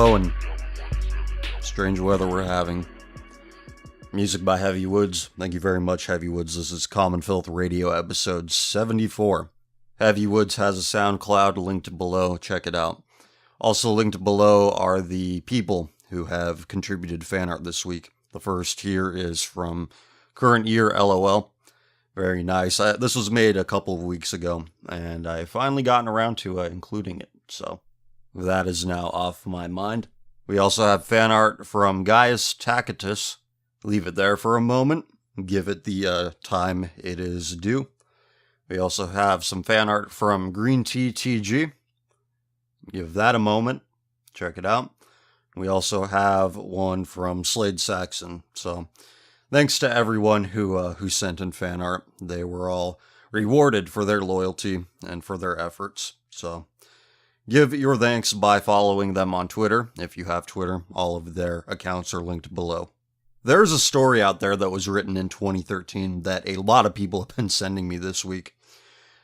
blowing. Strange weather we're having. Music by Heavy Woods. Thank you very much, Heavy Woods. This is Common Filth Radio episode 74. Heavy Woods has a SoundCloud linked below. Check it out. Also linked below are the people who have contributed fan art this week. The first here is from Current Year LOL. Very nice. This was made a couple of weeks ago, and I finally gotten around to including it. So that is now off my mind. We also have fan art from Gaius Tacitus. Leave it there for a moment. Give it the time it is due. We also have some fan art from Green Tea TG. Give that a moment. Check it out. We also have one from Slade Saxon. So thanks to everyone who sent in fan art. They were all rewarded for their loyalty and for their efforts. So give your thanks by following them on Twitter. If you have Twitter, all of their accounts are linked below. There's a story out there that was written in 2013 that a lot of people have been sending me this week.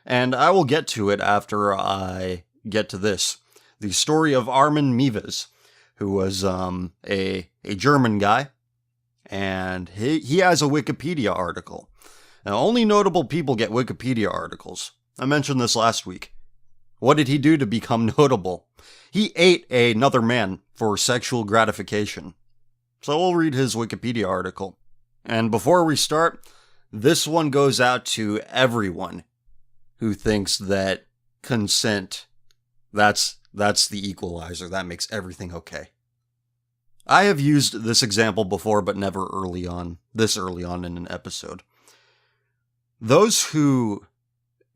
And I will get to it after I get to this. The story of Armin Meiwes, who was a German guy. And he has a Wikipedia article. Now, only notable people get Wikipedia articles. I mentioned this last week. What did he do to become notable? He ate another man for sexual gratification. So we'll read his Wikipedia article. And before we start, this one goes out to everyone who thinks that consent, that's the equalizer. That makes everything okay. I have used this example before, but never this early on in an episode. Those who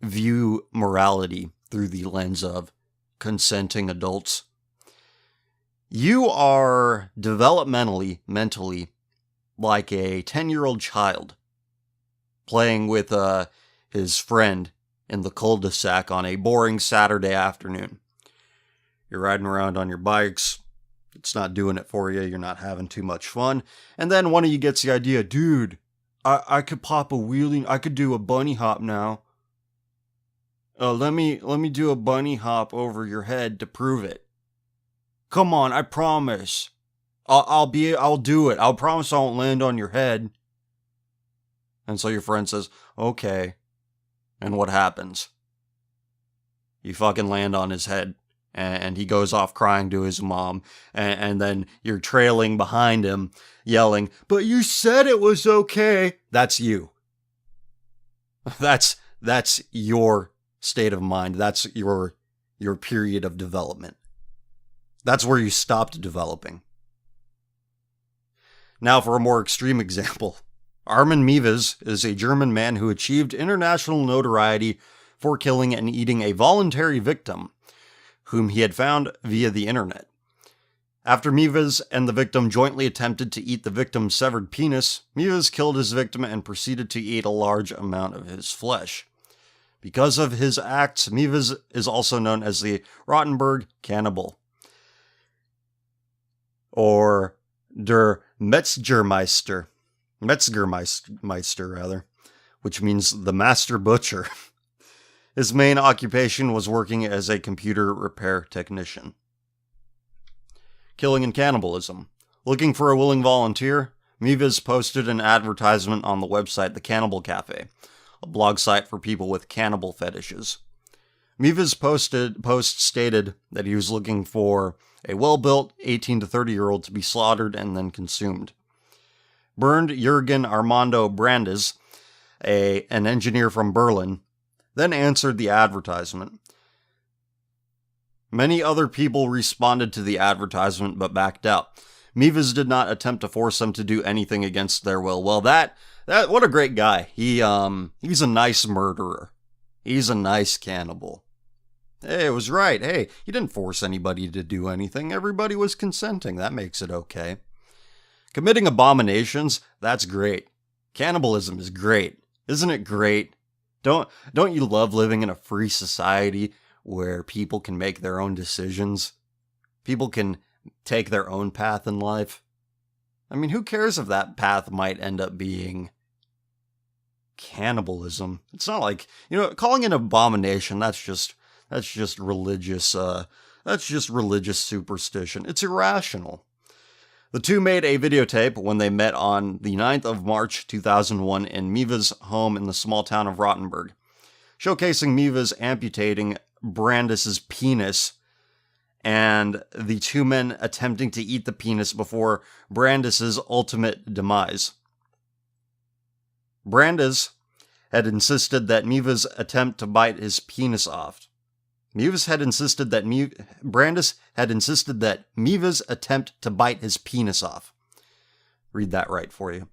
view morality through the lens of consenting adults, you are developmentally, mentally, like a 10-year-old child playing with his friend in the cul-de-sac on a boring Saturday afternoon. You're riding around on your bikes. It's not doing it for you. You're not having too much fun. And then one of you gets the idea, dude, I could pop a wheelie. I could do a bunny hop now. Let me do a bunny hop over your head to prove it. Come on, I promise. I'll do it. I'll promise I won't land on your head. And so your friend says, okay. And what happens? You fucking land on his head. And he goes off crying to his mom. And then you're trailing behind him, yelling, but you said it was okay. That's you. That's your state of mind. That's your period of development. That's where you stopped developing. Now for a more extreme example. Armin Meiwes is a German man who achieved international notoriety for killing and eating a voluntary victim, whom he had found via the internet. After Meiwes and the victim jointly attempted to eat the victim's severed penis, Meiwes killed his victim and proceeded to eat a large amount of his flesh. Because of his acts, Meiwes is also known as the Rottenburg Cannibal, or der Metzgermeister, which means the master butcher. His main occupation was working as a computer repair technician. Killing and cannibalism. Looking for a willing volunteer, Meiwes posted an advertisement on the website The Cannibal Cafe, a blog site for people with cannibal fetishes. Meiwes' post stated that he was looking for a well-built 18 to 30-year-old to be slaughtered and then consumed. Bernd Jürgen Armando Brandes, an engineer from Berlin, then answered the advertisement. Many other people responded to the advertisement but backed out. Meiwes did not attempt to force them to do anything against their will. Well, that what a great guy. He's a nice murderer. He's a nice cannibal. Hey, it was right. Hey, he didn't force anybody to do anything. Everybody was consenting. That makes it okay. Committing abominations, that's great. Cannibalism is great. Isn't it great? Don't you love living in a free society where people can make their own decisions? People can take their own path in life. I mean, who cares if that path might end up being cannibalism? It's not like, calling it an abomination, that's just religious That's just religious superstition. It's irrational. The two made a videotape when they met on the 9th of March 2001 in Miva's home in the small town of Rottenburg, showcasing Miva's amputating Brandis's penis and the two men attempting to eat the penis before Brandis's ultimate demise. Brandis had insisted that Miva's attempt to bite his penis off. Brandis had insisted that Miva's attempt to bite his penis off. Read that right for you.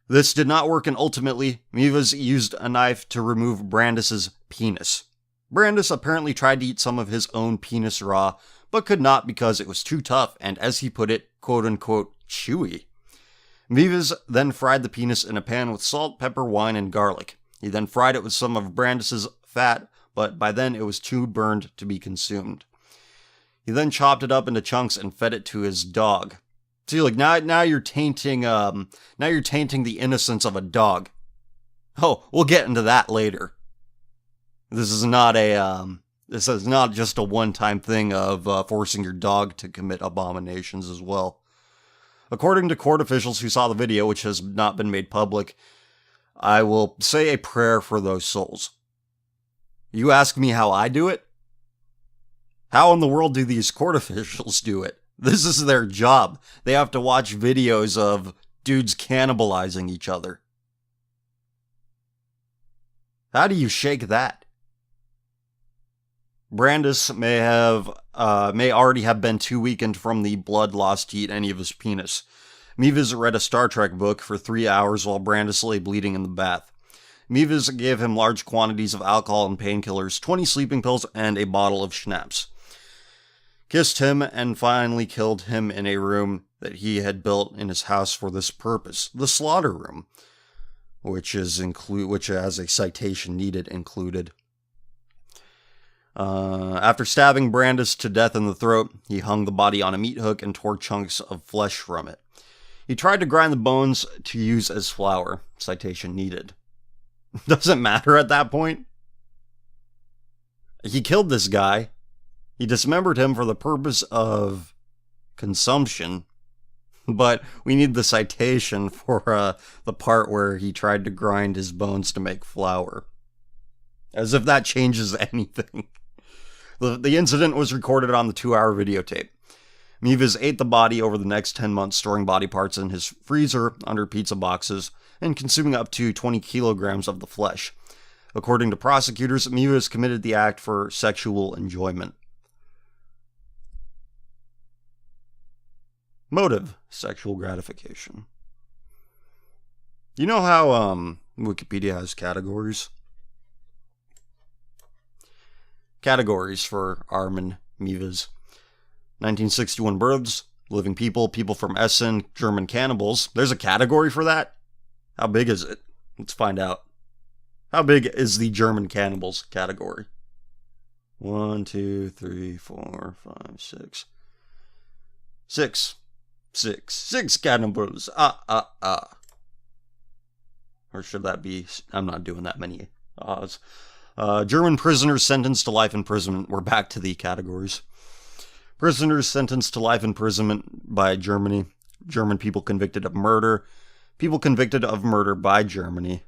This did not work, and ultimately, Miva's used a knife to remove Brandis's penis. Brandis apparently tried to eat some of his own penis raw, but could not because it was too tough and, as he put it, quote-unquote, chewy. Miva's then fried the penis in a pan with salt, pepper, wine, and garlic. He then fried it with some of Brandis's fat, but by then it was too burned to be consumed. He then chopped it up into chunks and fed it to his dog. See, like now you're tainting the innocence of a dog. Oh, we'll get into that later. This is not just a one-time thing of forcing your dog to commit abominations as well. According to court officials who saw the video, which has not been made public, I will say a prayer for those souls. You ask me how I do it? How in the world do these court officials do it? This is their job. They have to watch videos of dudes cannibalizing each other. How do you shake that? Brandis may already have been too weakened from the blood loss to eat any of his penis. Miva's read a Star Trek book for 3 hours while Brandis lay bleeding in the bath. Miva's gave him large quantities of alcohol and painkillers, 20 sleeping pills, and a bottle of schnapps. Kissed him and finally killed him in a room that he had built in his house for this purpose, the slaughter room, which has a citation needed included. After stabbing Brandis to death in the throat, he hung the body on a meat hook and tore chunks of flesh from it. He tried to grind the bones to use as flour, citation needed. Doesn't matter at that point. He killed this guy. He dismembered him for the purpose of consumption. But we need the citation for the part where he tried to grind his bones to make flour. As if that changes anything. The incident was recorded on the 2-hour videotape. Miva's ate the body over the next 10 months, storing body parts in his freezer under pizza boxes and consuming up to 20 kilograms of the flesh. According to prosecutors, Miva's committed the act for sexual enjoyment. Motive: sexual gratification. You know how Wikipedia has categories? Categories for Armin Mivas: 1961 births, living people, people from Essen, German cannibals. There's a category for that? How big is it? Let's find out. How big is the German cannibals category? 1, 2, 3, 4, 5, 6. 6 cannibals. Or should that be... I'm not doing that many odds. German prisoners sentenced to life imprisonment. We're back to the categories. Prisoners sentenced to life imprisonment by Germany. German people convicted of murder. People convicted of murder by Germany.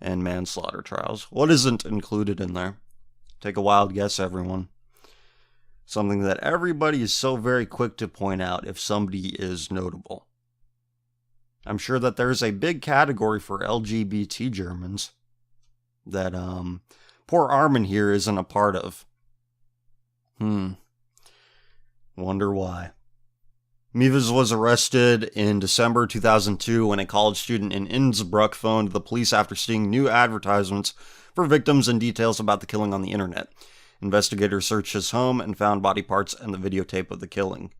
And manslaughter trials. What isn't included in there? Take a wild guess, everyone. Something that everybody is so very quick to point out if somebody is notable. I'm sure that there's a big category for LGBT Germans that poor Armin here isn't a part of. Wonder why. Mivas was arrested in December 2002 when a college student in Innsbruck phoned the police after seeing new advertisements for victims and details about the killing on the internet. Investigators searched his home and found body parts and the videotape of the killing.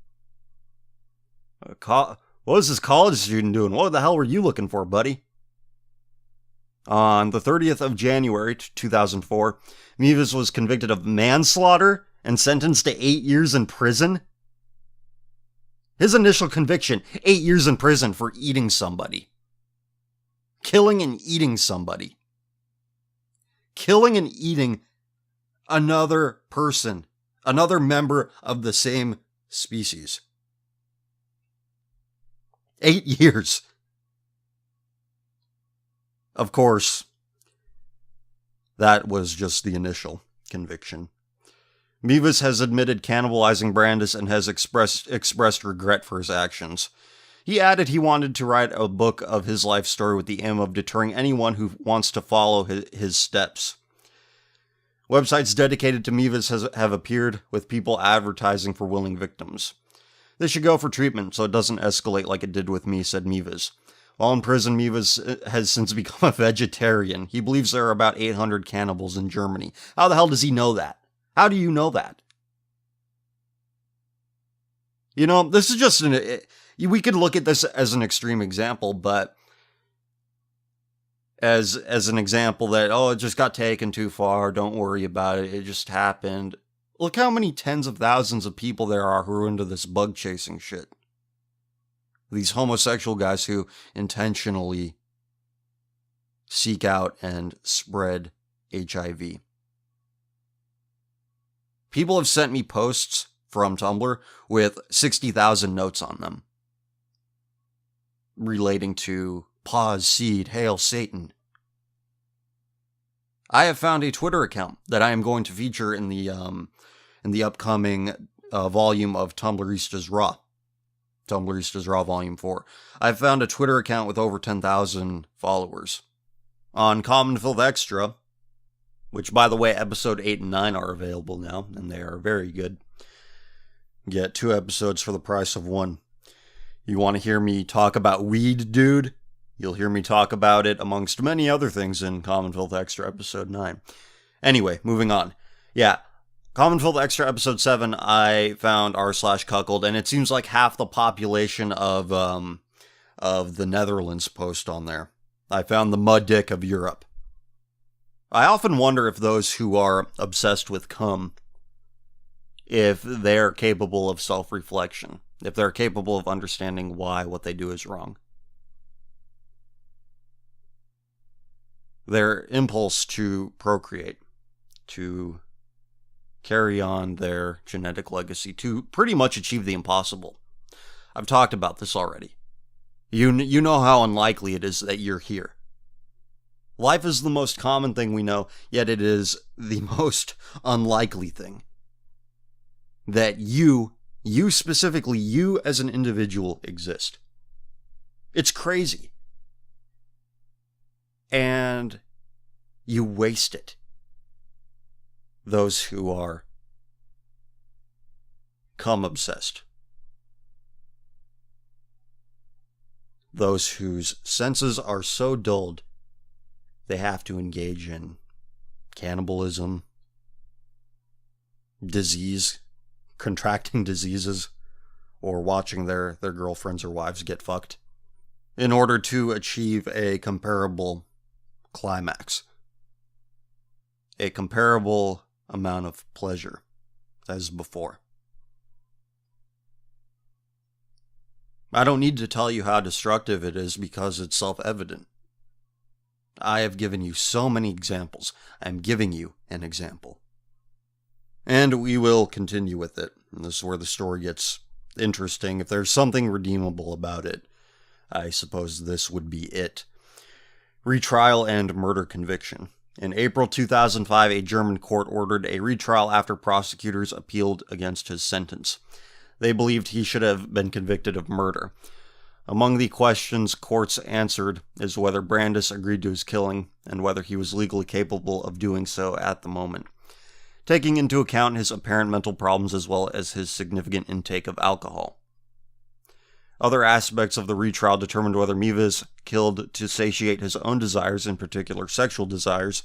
What was this college student doing? What the hell were you looking for, buddy? On the 30th of January 2004, Mivas was convicted of manslaughter and sentenced to 8 years in prison. His initial conviction, 8 years in prison for eating somebody. Killing and eating somebody. Killing and eating another person. Another member of the same species. 8 years. Of course, that was just the initial conviction. Mevis has admitted cannibalizing Brandis and has expressed regret for his actions. He added he wanted to write a book of his life story with the aim of deterring anyone who wants to follow his steps. Websites dedicated to Mevis have appeared, with people advertising for willing victims. They should go for treatment so it doesn't escalate like it did with me, said Mevis. While in prison, Mevis has since become a vegetarian. He believes there are about 800 cannibals in Germany. How the hell does he know that? How do you know that? You know, this is just we could look at this as an extreme example, but as an example that, oh, it just got taken too far, don't worry about it, it just happened. Look how many tens of thousands of people there are who are into this bug chasing shit. These homosexual guys who intentionally seek out and spread HIV. People have sent me posts from Tumblr with 60,000 notes on them relating to Pause Seed, Hail Satan. I have found a Twitter account that I am going to feature in the upcoming volume of Tumblristas Raw. Tumblristas Raw Volume 4. I've found a Twitter account with over 10,000 followers. On Common Filth Extra, which, by the way, episode 8 and 9 are available now, and they are very good. Get 2 episodes for the price of 1. You want to hear me talk about weed, dude? You'll hear me talk about it amongst many other things in Common Filth Extra episode 9. Anyway, moving on. Yeah, Common Filth Extra episode 7, I found r/cuckold, and it seems like half the population of the Netherlands post on there. I found the mud dick of Europe. I often wonder if those who are obsessed with cum, if they're capable of self-reflection, if they're capable of understanding why what they do is wrong. Their impulse to procreate, to carry on their genetic legacy, to pretty much achieve the impossible. I've talked about this already. You know how unlikely it is that you're here. Life is the most common thing we know, yet it is the most unlikely thing that you specifically, you as an individual exist. It's crazy. And you waste it. Those who are cum obsessed. Those whose senses are so dulled they have to engage in cannibalism, disease, contracting diseases, or watching their girlfriends or wives get fucked in order to achieve a comparable climax. A comparable amount of pleasure as before. I don't need to tell you how destructive it is because it's self-evident. I have given you so many examples. I'm giving you an example. And we will continue with it. And this is where the story gets interesting. If there's something redeemable about it, I suppose this would be it. Retrial and murder conviction. In April 2005, a German court ordered a retrial after prosecutors appealed against his sentence. They believed he should have been convicted of murder. Among the questions courts answered is whether Brandis agreed to his killing and whether he was legally capable of doing so at the moment, taking into account his apparent mental problems as well as his significant intake of alcohol. Other aspects of the retrial determined whether Mevis killed to satiate his own desires, in particular sexual desires,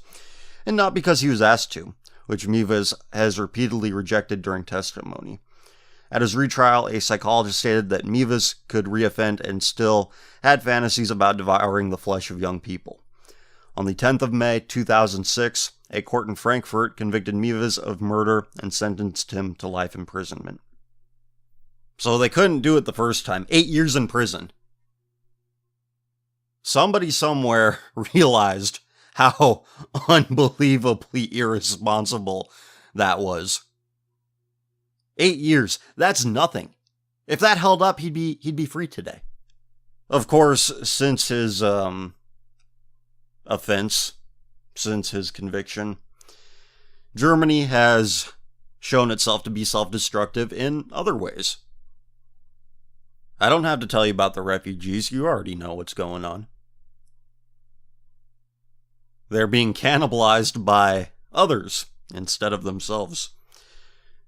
and not because he was asked to, which Mevis has repeatedly rejected during testimony. At his retrial, a psychologist stated that Mevis could reoffend and still had fantasies about devouring the flesh of young people. On the 10th of May, 2006, a court in Frankfurt convicted Mevis of murder and sentenced him to life imprisonment. So they couldn't do it the first time. 8 years in prison. Somebody somewhere realized how unbelievably irresponsible that was. 8 years. That's nothing. If that held up, he'd be free today. Of course, since his offense, since his conviction, Germany has shown itself to be self-destructive in other ways. I don't have to tell you about the refugees. You already know what's going on. They're being cannibalized by others instead of themselves.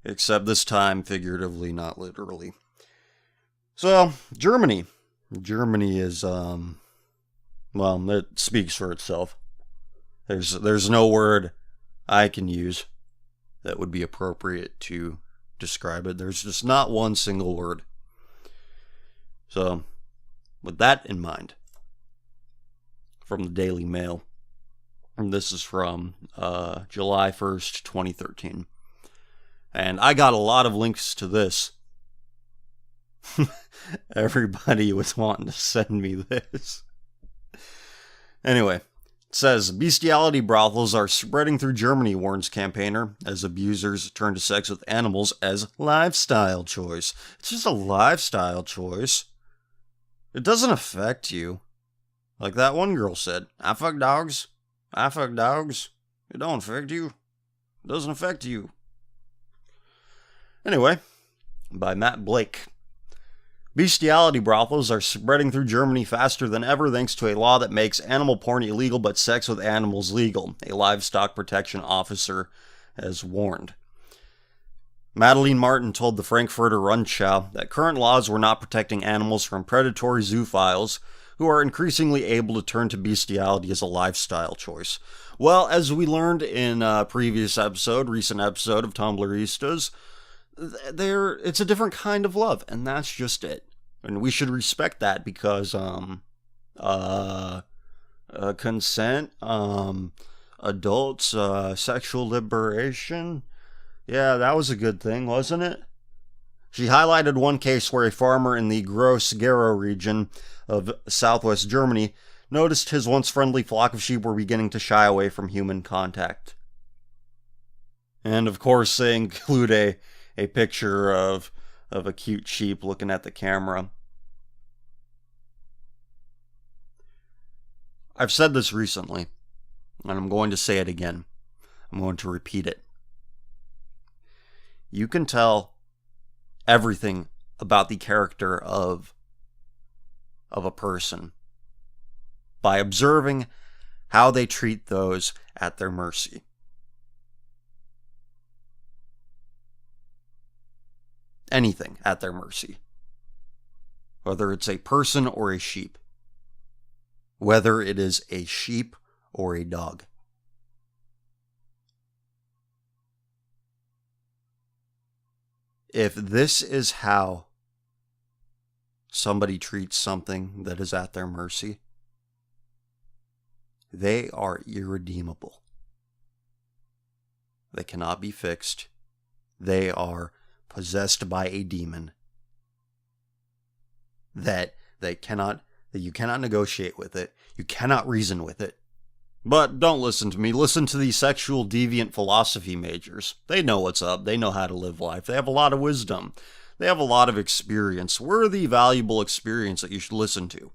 Except this time, figuratively, not literally. So, Germany. Germany is, well, it speaks for itself. There's no word I can use that would be appropriate to describe it. There's just not one single word. So, with that in mind, from the Daily Mail, and this is from July 1st, 2013. And I got a lot of links to this. Everybody was wanting to send me this. Anyway, it says, bestiality brothels are spreading through Germany, warns campaigner, as abusers turn to sex with animals as lifestyle choice. It's just a lifestyle choice. It doesn't affect you. Like that one girl said, I fuck dogs. I fuck dogs. It don't affect you. It doesn't affect you. Anyway, by Matt Blake. Bestiality brothels are spreading through Germany faster than ever thanks to a law that makes animal porn illegal but sex with animals legal, a livestock protection officer has warned. Madeleine Martin told the Frankfurter Rundschau that current laws were not protecting animals from predatory zoophiles who are increasingly able to turn to bestiality as a lifestyle choice. Well, as we learned in a recent episode of Tumblristas, it's a different kind of love, and that's just it. And we should respect that because consent, adults, sexual liberation. Yeah, that was a good thing, wasn't it? She highlighted one case where a farmer in the Gross-Gerau region of southwest Germany noticed his once friendly flock of sheep were beginning to shy away from human contact. And of course, they include a picture of a cute sheep looking at the camera. I've said this recently, and I'm going to say it again. I'm going to repeat it. You can tell everything about the character of a person by observing how they treat those at their mercy. Anything at their mercy. Whether it's a person or a sheep. Whether it is a sheep or a dog. If this is how somebody treats something that is at their mercy, they are irredeemable. They cannot be fixed. They are possessed by a demon that you cannot negotiate with it. You cannot reason with it. But don't listen to me. Listen to the sexual deviant philosophy majors. They know what's up. They know how to live life. They have a lot of wisdom. They have a lot of experience. Worthy, valuable experience that you should listen to.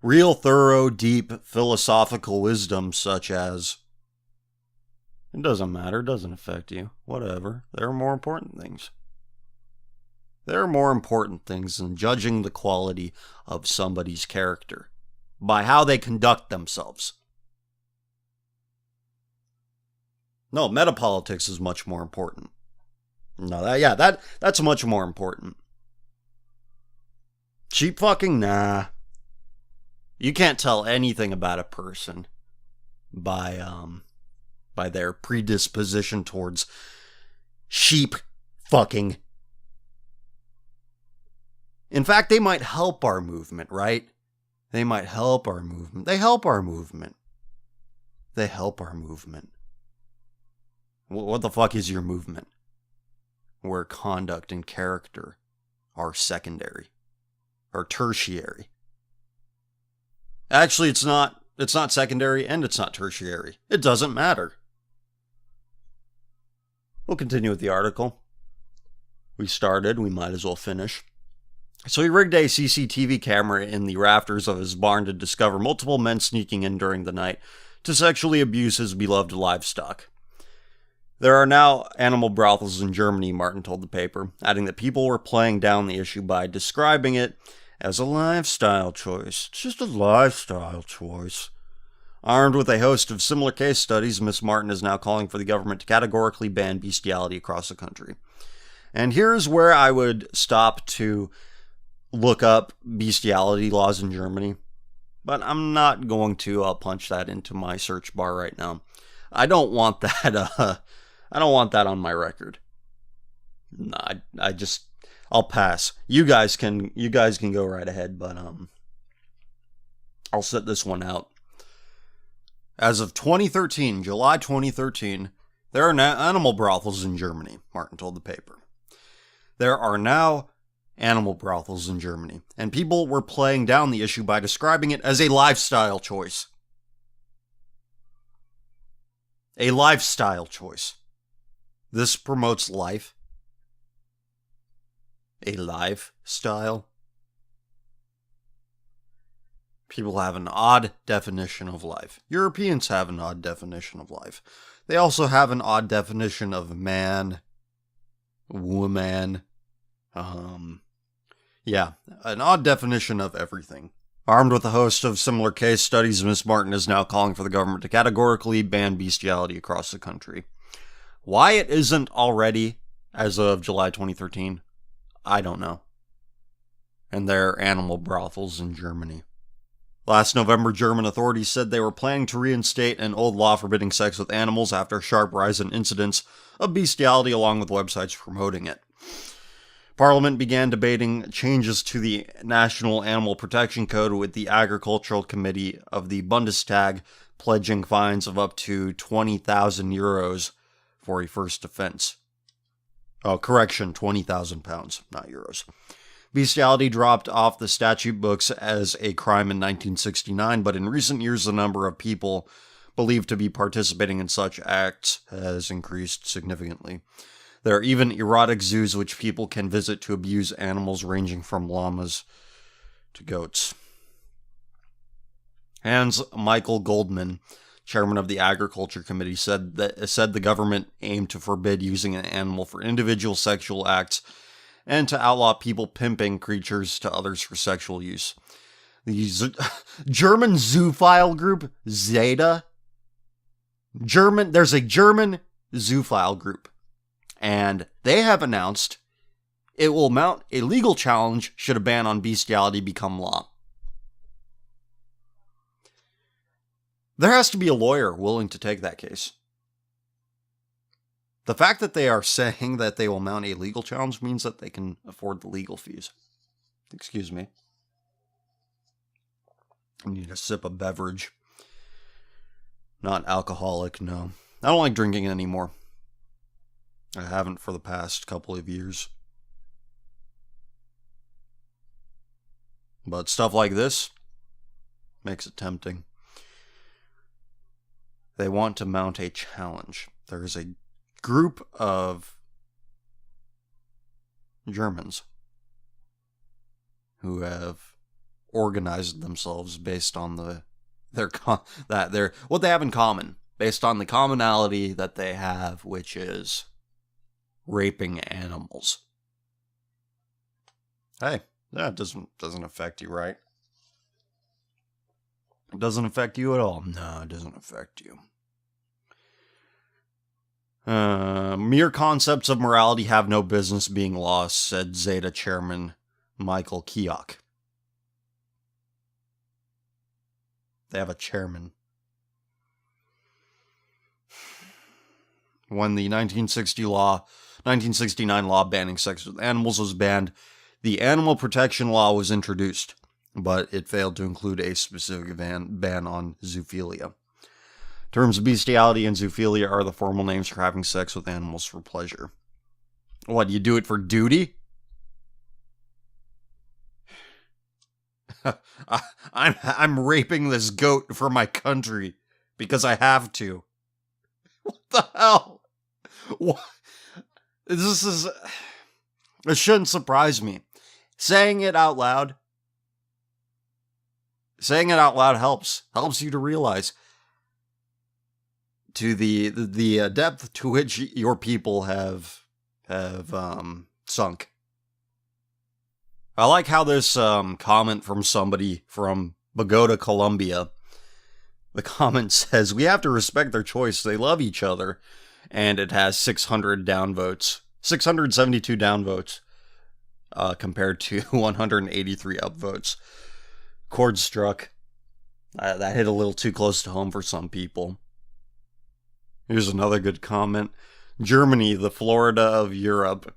Real, thorough, deep, philosophical wisdom such as, it doesn't matter, it doesn't affect you, whatever. There are more important things. There are more important things than judging the quality of somebody's character by how they conduct themselves. No, metapolitics is much more important. No, that's much more important. Sheep fucking, nah. You can't tell anything about a person by their predisposition towards sheep fucking. In fact, they might help our movement, right? They might help our movement. They help our movement. They help our movement. What the fuck is your movement? Where conduct and character are secondary. Or tertiary. Actually, it's not secondary and it's not tertiary. It doesn't matter. We'll continue with the article. We started, we might as well finish. So he rigged a CCTV camera in the rafters of his barn to discover multiple men sneaking in during the night to sexually abuse his beloved livestock. There are now animal brothels in Germany, Martin told the paper, adding that people were playing down the issue by describing it as a lifestyle choice. It's just a lifestyle choice. Armed with a host of similar case studies, Miss Martin is now calling for the government to categorically ban bestiality across the country. And here's where I would stop to look up bestiality laws in Germany. But I'm not going to punch that into my search bar right now. I don't want that. I don't want that on my record. No, I'll pass. You guys can go right ahead, but I'll set this one out. As of 2013, July 2013, there are now animal brothels in Germany, Martin told the paper. There are now animal brothels in Germany, and people were playing down the issue by describing it as a lifestyle choice. A lifestyle choice. This promotes life. A lifestyle. People have an odd definition of life. Europeans have an odd definition of life. They also have an odd definition of man, woman, an odd definition of everything. Armed with a host of similar case studies, Ms. Martin is now calling for the government to categorically ban bestiality across the country. Why it isn't already, as of July 2013, I don't know. And there are animal brothels in Germany. Last November, German authorities said they were planning to reinstate an old law forbidding sex with animals after a sharp rise in incidents of bestiality along with websites promoting it. Parliament began debating changes to the National Animal Protection Code, with the Agricultural Committee of the Bundestag pledging fines of up to 20,000 euros for a first offense. 20,000 pounds, not euros. Bestiality dropped off the statute books as a crime in 1969, but in recent years the number of people believed to be participating in such acts has increased significantly. There are even erotic zoos which people can visit to abuse animals ranging from llamas to goats. Hans Michael Goldman, chairman of the Agriculture Committee, said the government aimed to forbid using an animal for individual sexual acts and to outlaw people pimping creatures to others for sexual use. The German zoophile group, Zeta. There's a German zoophile group, and they have announced it will mount a legal challenge should a ban on bestiality become law. There has to be a lawyer willing to take that case. The fact that they are saying that they will mount a legal challenge means that they can afford the legal fees. Excuse me. I need a sip of beverage. Not alcoholic, no. I don't like drinking anymore. I haven't for the past couple of years. But stuff like this makes it tempting. They want to mount a challenge. There is a group of Germans who have organized themselves based on what they have in common, based on the commonality that they have, which is raping animals. Hey, that doesn't affect you, right? It doesn't affect you at all. No, it doesn't affect you. Mere concepts of morality have no business being lost, said Zeta chairman Michael Keoch. They have a chairman. When the 1969 law banning sex with animals was banned, the animal protection law was introduced, but it failed to include a specific ban on zoophilia. Terms bestiality and zoophilia are the formal names for having sex with animals for pleasure. What, you do it for duty? I'm raping this goat for my country because I have to. What the hell? What? This is... It shouldn't surprise me. Saying it out loud helps you to realize to the depth to which your people have sunk. I like how this comment from somebody from Bogota, Colombia. The comment says, "We have to respect their choice. They love each other," and it has 600 downvotes, 672 downvotes, compared to 183 upvotes. Chord struck. That hit a little too close to home for some people. Here's another good comment. Germany, the Florida of Europe.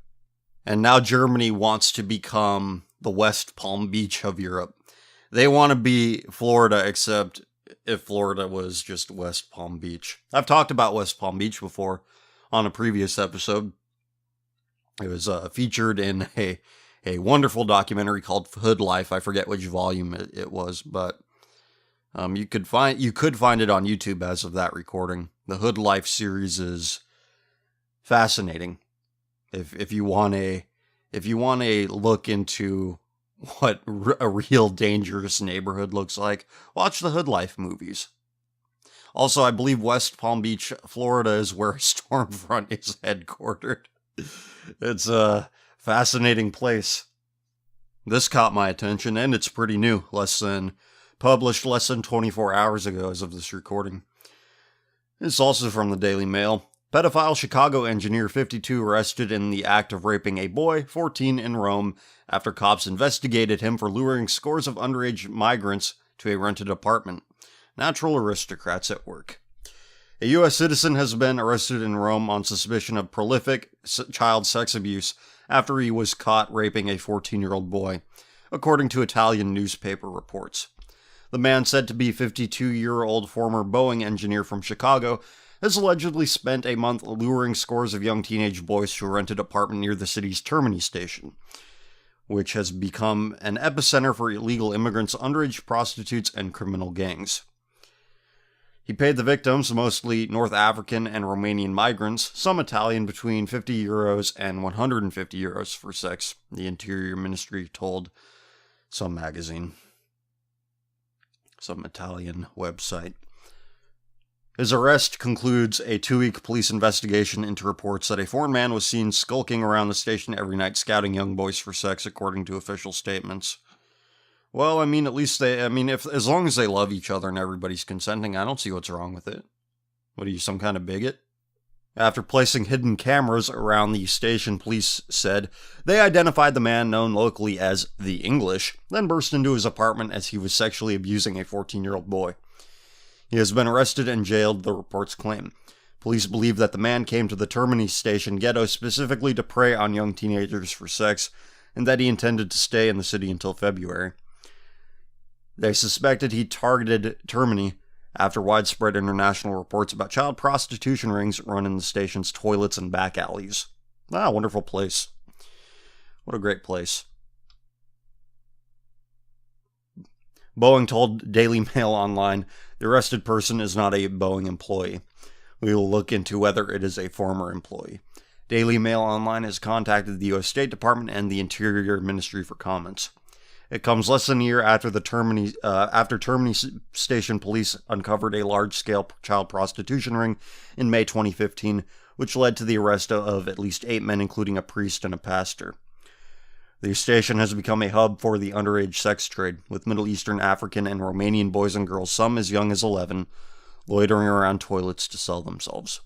And now Germany wants to become the West Palm Beach of Europe. They want to be Florida, except if Florida was just West Palm Beach. I've talked about West Palm Beach before on a previous episode. It was featured in a wonderful documentary called Hood Life. I forget which volume it was, but you could find it on YouTube as of that recording. The Hood Life series is fascinating. If you want a look into what a real dangerous neighborhood looks like, watch the Hood Life movies. Also, I believe West Palm Beach, Florida is where Stormfront is headquartered. It's a fascinating place. This caught my attention, and it's pretty new. Published less than 24 hours ago as of this recording. It's also from the Daily Mail. Pedophile Chicago engineer 52 arrested in the act of raping a boy, 14, in Rome after cops investigated him for luring scores of underage migrants to a rented apartment. Natural aristocrats at work. A U.S. citizen has been arrested in Rome on suspicion of prolific child sex abuse after he was caught raping a 14-year-old boy, according to Italian newspaper reports. The man, said to be 52-year-old former Boeing engineer from Chicago, has allegedly spent a month luring scores of young teenage boys to a rented apartment near the city's Termini station, which has become an epicenter for illegal immigrants, underage prostitutes, and criminal gangs. He paid the victims, mostly North African and Romanian migrants, some Italian, between €50 and €150 for sex, the Interior Ministry told some magazine. Some Italian website. His arrest concludes a 2-week police investigation into reports that a foreign man was seen skulking around the station every night scouting young boys for sex, according to official statements. Well, at least as long as they love each other and everybody's consenting, I don't see what's wrong with it. What are you, some kind of bigot? After placing hidden cameras around the station, police said they identified the man, known locally as the English, then burst into his apartment as he was sexually abusing a 14-year-old boy. He has been arrested and jailed, the reports claim. Police believe that the man came to the Termini station ghetto specifically to prey on young teenagers for sex, and that he intended to stay in the city until February. They suspected he targeted Termini after widespread international reports about child prostitution rings run in the station's toilets and back alleys. Wonderful place. What a great place. Boeing told Daily Mail Online, the arrested person is not a Boeing employee. We will look into whether it is a former employee. Daily Mail Online has contacted the U.S. State Department and the Interior Ministry for comments. It comes less than a year after Termini Station police uncovered a large-scale child prostitution ring in May 2015, which led to the arrest of at least 8 men, including a priest and a pastor. The station has become a hub for the underage sex trade, with Middle Eastern, African, and Romanian boys and girls, some as young as 11, loitering around toilets to sell themselves.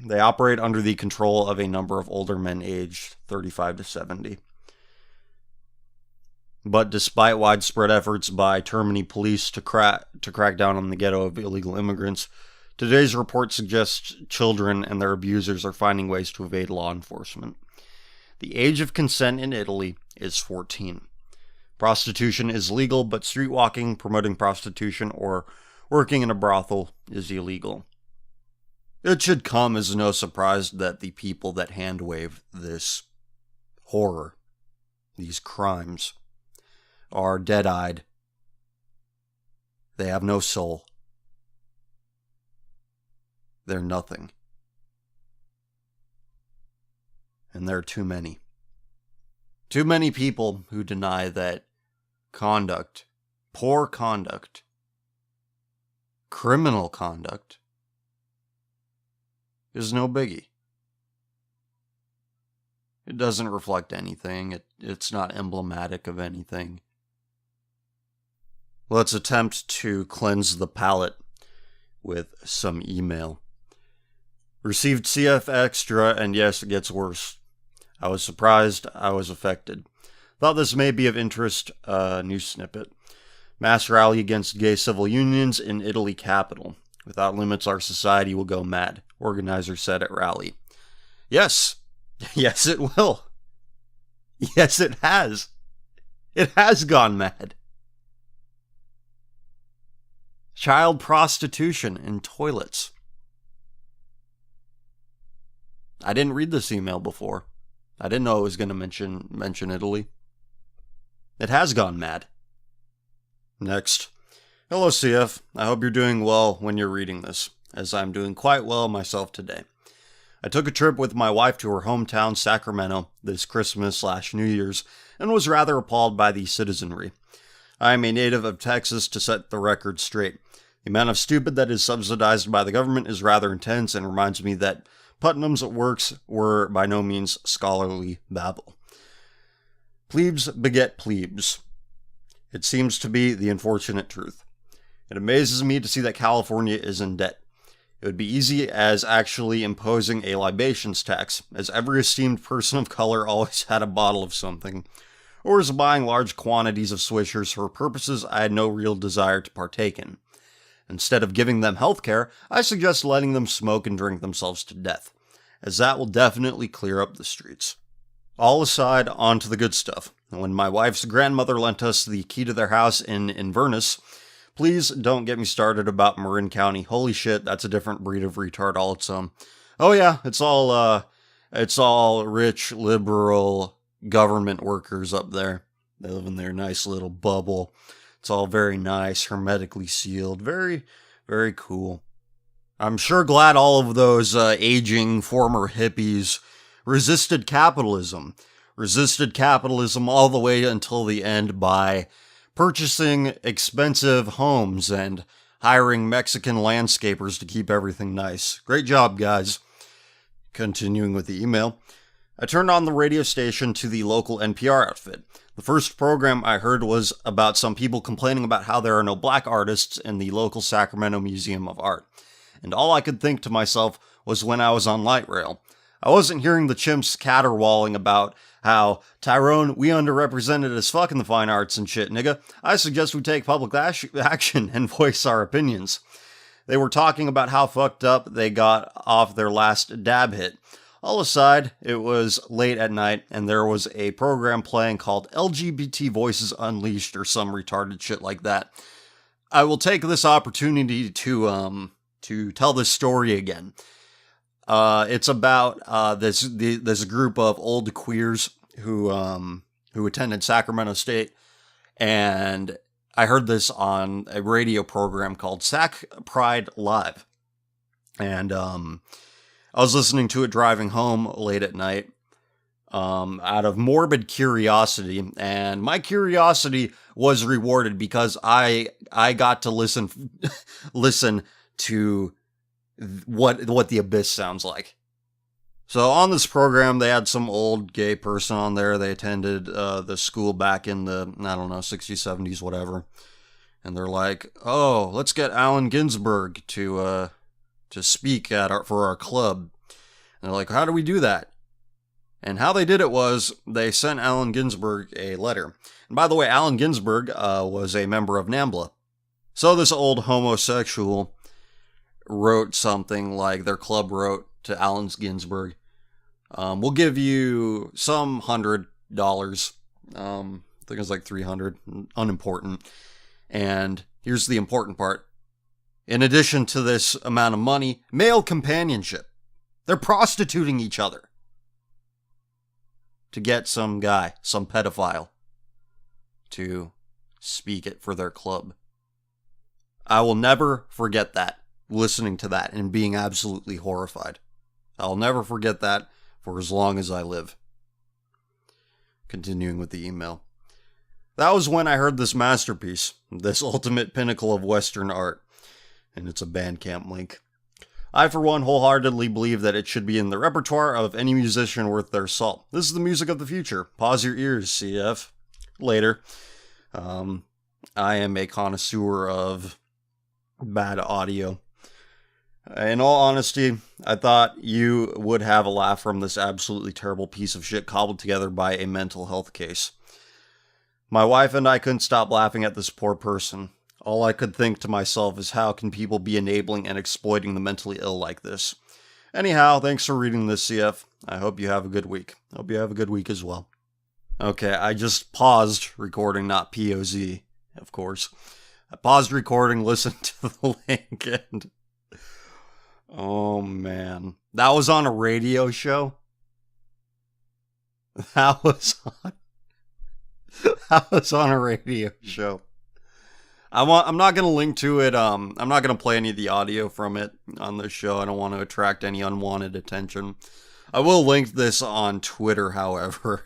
They operate under the control of a number of older men aged 35 to 70. But despite widespread efforts by Termini police to crack down on the ghetto of illegal immigrants, today's report suggests children and their abusers are finding ways to evade law enforcement. The age of consent in Italy is 14. Prostitution is legal, but streetwalking, promoting prostitution, or working in a brothel is illegal. It should come as no surprise that the people that hand-wave this horror, these crimes, are dead-eyed. They have no soul. They're nothing. And there are too many. Too many people who deny that conduct, poor conduct, criminal conduct, is no biggie. It doesn't reflect anything. It's not emblematic of anything. Let's attempt to cleanse the palate with some email. Received CF Extra, and yes, it gets worse. I was surprised. I was affected. Thought this may be of interest. New snippet. Mass rally against gay civil unions in Italy capital. Without limits, our society will go mad. Organizer said at rally. Yes. Yes, it will. Yes, it has. It has gone mad. Child prostitution in toilets. I didn't read this email before. I didn't know it was going to mention Italy. It has gone mad. Next. Hello, CF. I hope you're doing well when you're reading this, as I'm doing quite well myself today. I took a trip with my wife to her hometown, Sacramento, this Christmas/New Year's, and was rather appalled by the citizenry. I am a native of Texas, to set the record straight. The amount of stupid that is subsidized by the government is rather intense and reminds me that Putnam's works were by no means scholarly babble. Plebes beget plebes. It seems to be the unfortunate truth. It amazes me to see that California is in debt. It would be easy as actually imposing a libations tax, as every esteemed person of color always had a bottle of something, or is buying large quantities of swishers for purposes I had no real desire to partake in. Instead of giving them health care, I suggest letting them smoke and drink themselves to death, as that will definitely clear up the streets. All aside, on to the good stuff. When my wife's grandmother lent us the key to their house in Inverness, please don't get me started about Marin County. Holy shit, that's a different breed of retard all its own. Oh yeah, it's all rich, liberal government workers up there. They live in their nice little bubble. It's all very nice, hermetically sealed. Very, very cool. I'm sure glad all of those aging former hippies resisted capitalism. Resisted capitalism all the way until the end by purchasing expensive homes and hiring Mexican landscapers to keep everything nice. Great job, guys. Continuing with the email. I turned on the radio station to the local NPR outfit. The first program I heard was about some people complaining about how there are no black artists in the local Sacramento Museum of Art. And all I could think to myself was when I was on light rail. I wasn't hearing the chimps caterwauling about how, Tyrone, we underrepresented as fuck in the fine arts and shit, nigga. I suggest we take public action and voice our opinions. They were talking about how fucked up they got off their last dab hit. All aside, it was late at night, and there was a program playing called LGBT Voices Unleashed or some retarded shit like that. I will take this opportunity to tell this story again. It's about this group of old queers who attended Sacramento State, and I heard this on a radio program called Sac Pride Live, and I was listening to it driving home late at night, out of morbid curiosity, and my curiosity was rewarded because I got to listen to what the abyss sounds like. So on this program, they had some old gay person on there. They attended the school back in the, 60s, 70s, whatever. And they're like, oh, let's get Allen Ginsberg to speak for our club. And they're like, how do we do that? And how they did it was they sent Allen Ginsberg a letter. And by the way, Allen Ginsberg was a member of NAMBLA. So this old homosexual wrote something like their club wrote to Allen Ginsberg. We'll give you some $100. I think it was like $300. Unimportant. And here's the important part. In addition to this amount of money, male companionship. They're prostituting each other to get some guy, some pedophile, to speak it for their club. I will never forget that, listening to that and being absolutely horrified. I'll never forget that for as long as I live. Continuing with the email. That was when I heard this masterpiece, this ultimate pinnacle of Western art. And it's a Bandcamp link. I, for one, wholeheartedly believe that it should be in the repertoire of any musician worth their salt. This is the music of the future. Pause your ears, CF. Later. I am a connoisseur of bad audio. In all honesty, I thought you would have a laugh from this absolutely terrible piece of shit cobbled together by a mental health case. My wife and I couldn't stop laughing at this poor person. All I could think to myself is, how can people be enabling and exploiting the mentally ill like this? Anyhow, thanks for reading this, CF. I hope you have a good week. Hope you have a good week as well. Okay, I just paused recording, not POZ, of course. I paused recording, listened to the link, and... oh, man. That was on a radio show? That was on a radio show. I'm not going to link to it. I'm not going to play any of the audio from it on this show. I don't want to attract any unwanted attention. I will link this on Twitter, however,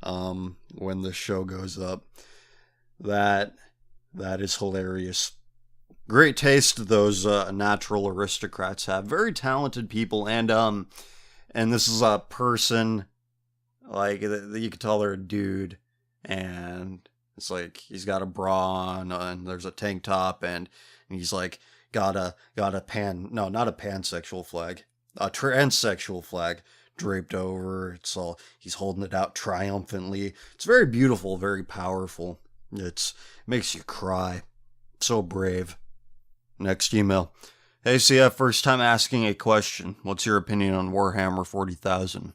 when the show goes up. That is hilarious. Great taste those natural aristocrats have. Very talented people, and this is a person, like, you can tell they're a dude, and it's like he's got a bra on, and there's a tank top, and he's like got a pansexual flag, a transsexual flag draped over. He's holding it out triumphantly. It's very beautiful, very powerful. It makes you cry. So brave. Next email. Hey CF, first time asking a question. What's your opinion on Warhammer 40,000?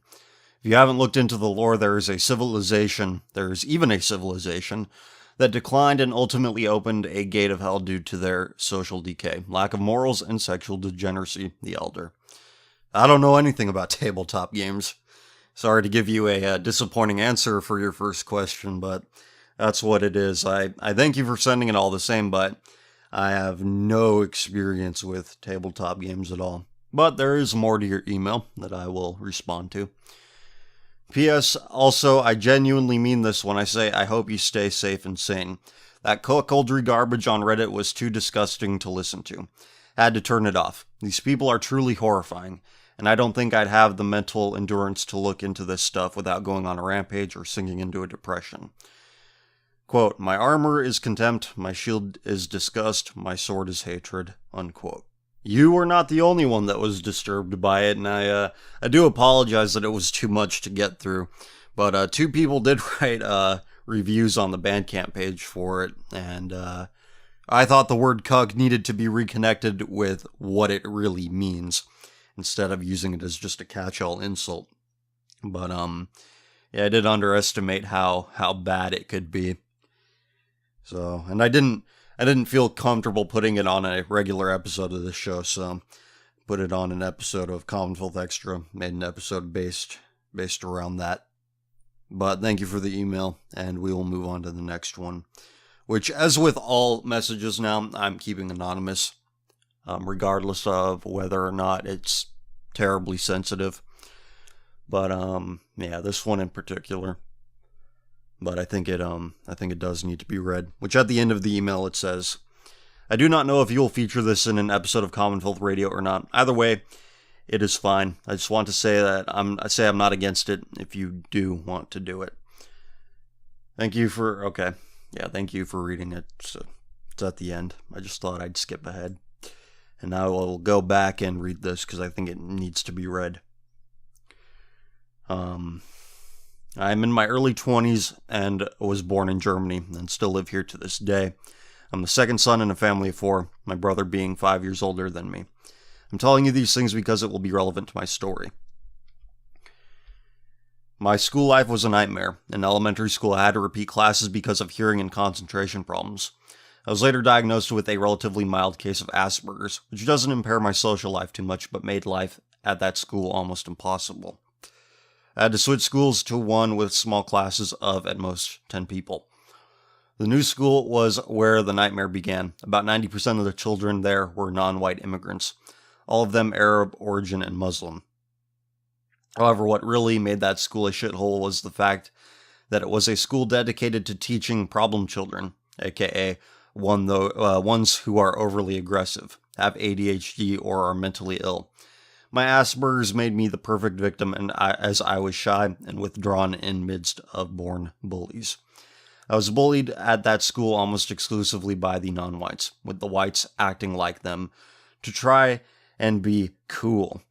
If you haven't looked into the lore, there is even a civilization, that declined and ultimately opened a gate of hell due to their social decay, lack of morals, and sexual degeneracy, the Elder. I don't know anything about tabletop games. Sorry to give you a disappointing answer for your first question, but that's what it is. I thank you for sending it all the same, but I have no experience with tabletop games at all. But there is more to your email that I will respond to. P.S. Also, I genuinely mean this when I say I hope you stay safe and sane. That cuckoldry garbage on Reddit was too disgusting to listen to. Had to turn it off. These people are truly horrifying, and I don't think I'd have the mental endurance to look into this stuff without going on a rampage or sinking into a depression. Quote, my armor is contempt, my shield is disgust, my sword is hatred, unquote. You were not the only one that was disturbed by it, and I do apologize that it was too much to get through. But two people did write reviews on the Bandcamp page for it, and I thought the word cuck needed to be reconnected with what it really means, instead of using it as just a catch-all insult. But yeah, I did underestimate how bad it could be. So, and I didn't feel comfortable putting it on a regular episode of the show, so put it on an episode of Common Filth Extra, made an episode based around that. But thank you for the email, and we will move on to the next one, which, as with all messages now, I'm keeping anonymous, regardless of whether or not it's terribly sensitive. But yeah, this one in particular. But I think it does need to be read. Which at the end of the email it says, I do not know if you will feature this in an episode of Common Filth Radio or not. Either way, it is fine. I just want to say that I'm not against it if you do want to do it. Thank you for reading it. So it's at the end. I just thought I'd skip ahead. And I will go back and read this because I think it needs to be read. I'm in my early 20s and was born in Germany and still live here to this day. I'm the second son in a family of 4, my brother being 5 years older than me. I'm telling you these things because it will be relevant to my story. My school life was a nightmare. In elementary school, I had to repeat classes because of hearing and concentration problems. I was later diagnosed with a relatively mild case of Asperger's, which doesn't impair my social life too much but made life at that school almost impossible. I had to switch schools to one with small classes of at most 10 people. The new school was where the nightmare began. About 90% of the children there were non-white immigrants, all of them Arab origin and Muslim. However, what really made that school a shithole was the fact that it was a school dedicated to teaching problem children, aka ones who are overly aggressive, have ADHD, or are mentally ill. My Asperger's made me the perfect victim, as I was shy and withdrawn in midst of born bullies. I was bullied at that school almost exclusively by the non-whites, with the whites acting like them to try and be cool,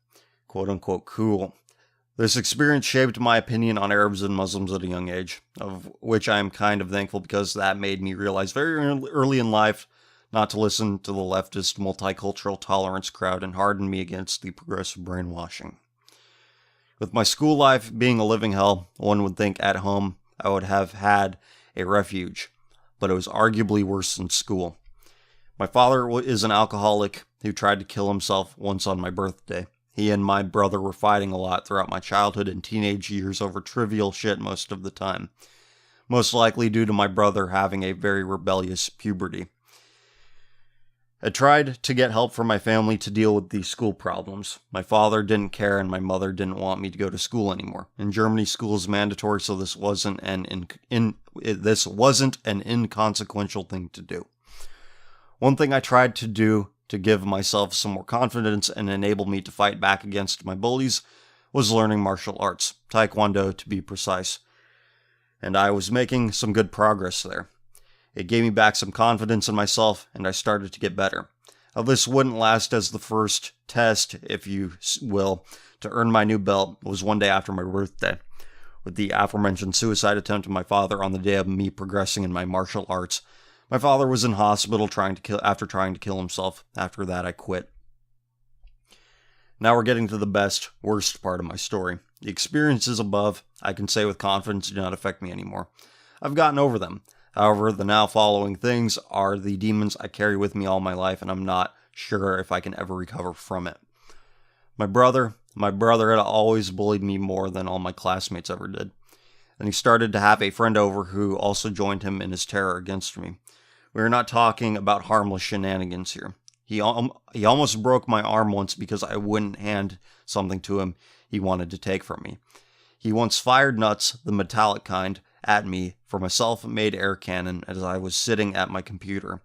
quote unquote cool. This experience shaped my opinion on Arabs and Muslims at a young age, of which I am kind of thankful because that made me realize very early in life not to listen to the leftist multicultural tolerance crowd and harden me against the progressive brainwashing. With my school life being a living hell, one would think at home I would have had a refuge, but it was arguably worse than school. My father is an alcoholic who tried to kill himself once on my birthday. He and my brother were fighting a lot throughout my childhood and teenage years over trivial shit most of the time, most likely due to my brother having a very rebellious puberty. I tried to get help from my family to deal with these school problems. My father didn't care and my mother didn't want me to go to school anymore. In Germany, school is mandatory, so this wasn't an inconsequential thing to do. One thing I tried to do to give myself some more confidence and enable me to fight back against my bullies was learning martial arts, Taekwondo to be precise. And I was making some good progress there. It gave me back some confidence in myself, and I started to get better. Now, this wouldn't last, as the first test, if you will, to earn my new belt was one day after my birthday, with the aforementioned suicide attempt of my father on the day of me progressing in my martial arts. My father was in hospital after trying to kill himself. After that, I quit. Now we're getting to the worst part of my story. The experiences above, I can say with confidence, do not affect me anymore. I've gotten over them. However, the now following things are the demons I carry with me all my life, and I'm not sure if I can ever recover from it. My brother had always bullied me more than all my classmates ever did. And he started to have a friend over who also joined him in his terror against me. We are not talking about harmless shenanigans here. He almost broke my arm once because I wouldn't hand something to him he wanted to take from me. He once fired nuts, the metallic kind, at me from a self-made air cannon as I was sitting at my computer.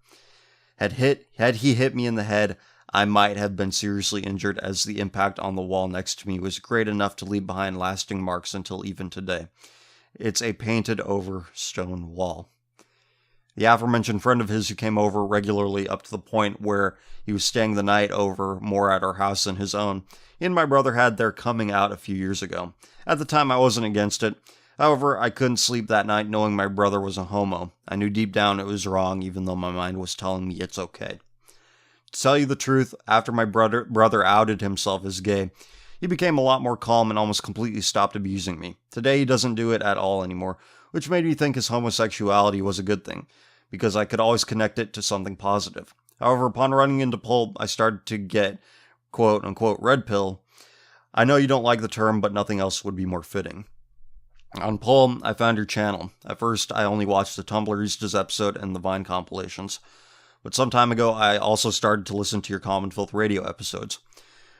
Had he hit me in the head, I might have been seriously injured, as the impact on the wall next to me was great enough to leave behind lasting marks until even today. It's a painted-over stone wall. The aforementioned friend of his who came over regularly up to the point where he was staying the night over more at our house than his own, he and my brother had their coming out a few years ago. At the time, I wasn't against it. However, I couldn't sleep that night knowing my brother was a homo. I knew deep down it was wrong, even though my mind was telling me it's okay. To tell you the truth, after my brother outed himself as gay, he became a lot more calm and almost completely stopped abusing me. Today, he doesn't do it at all anymore, which made me think his homosexuality was a good thing, because I could always connect it to something positive. However, upon running into pulp, I started to get, quote-unquote, red pill. I know you don't like the term, but nothing else would be more fitting. On Pull, I found your channel. At first, I only watched the Tumblristas episode and the Vine compilations. But some time ago, I also started to listen to your Common Filth radio episodes,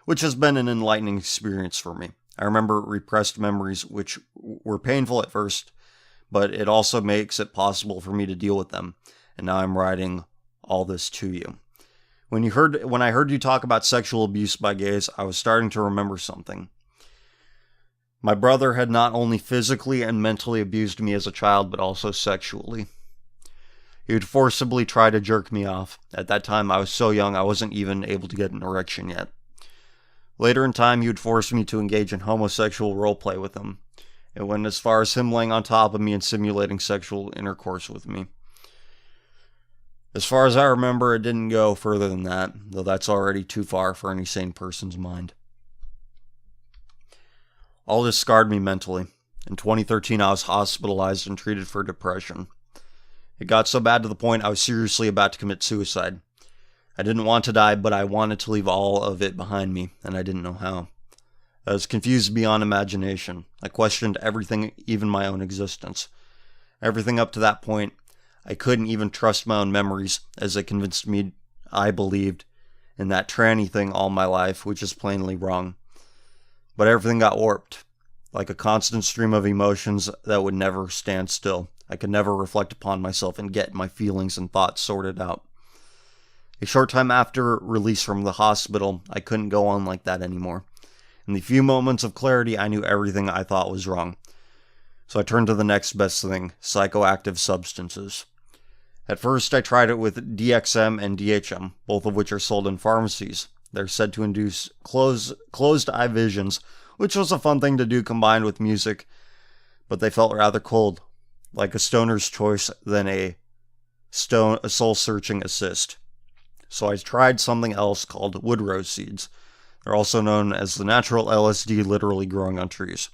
which has been an enlightening experience for me. I remember repressed memories which were painful at first, but it also makes it possible for me to deal with them. And now I'm writing all this to you. When I heard you talk about sexual abuse by gays, I was starting to remember something. My brother had not only physically and mentally abused me as a child, but also sexually. He would forcibly try to jerk me off. At that time, I was so young I wasn't even able to get an erection yet. Later in time, he would force me to engage in homosexual roleplay with him. It went as far as him laying on top of me and simulating sexual intercourse with me. As far as I remember, it didn't go further than that, though that's already too far for any sane person's mind. All this scarred me mentally. In 2013, I was hospitalized and treated for depression. It got so bad to the point I was seriously about to commit suicide. I didn't want to die, but I wanted to leave all of it behind me, and I didn't know how. I was confused beyond imagination. I questioned everything, even my own existence. Everything up to that point, I couldn't even trust my own memories, as they convinced me I believed in that tranny thing all my life, which is plainly wrong. But everything got warped, like a constant stream of emotions that would never stand still. I could never reflect upon myself and get my feelings and thoughts sorted out. A short time after release from the hospital, I couldn't go on like that anymore. In the few moments of clarity, I knew everything I thought was wrong. So I turned to the next best thing, psychoactive substances. At first, I tried it with DXM and DHM, both of which are sold in pharmacies. They're said to induce closed eye visions, which was a fun thing to do combined with music, but they felt rather cold, like a stoner's choice than a soul-searching assist. So I tried something else called woodrose seeds. They're also known as the natural LSD literally growing on trees.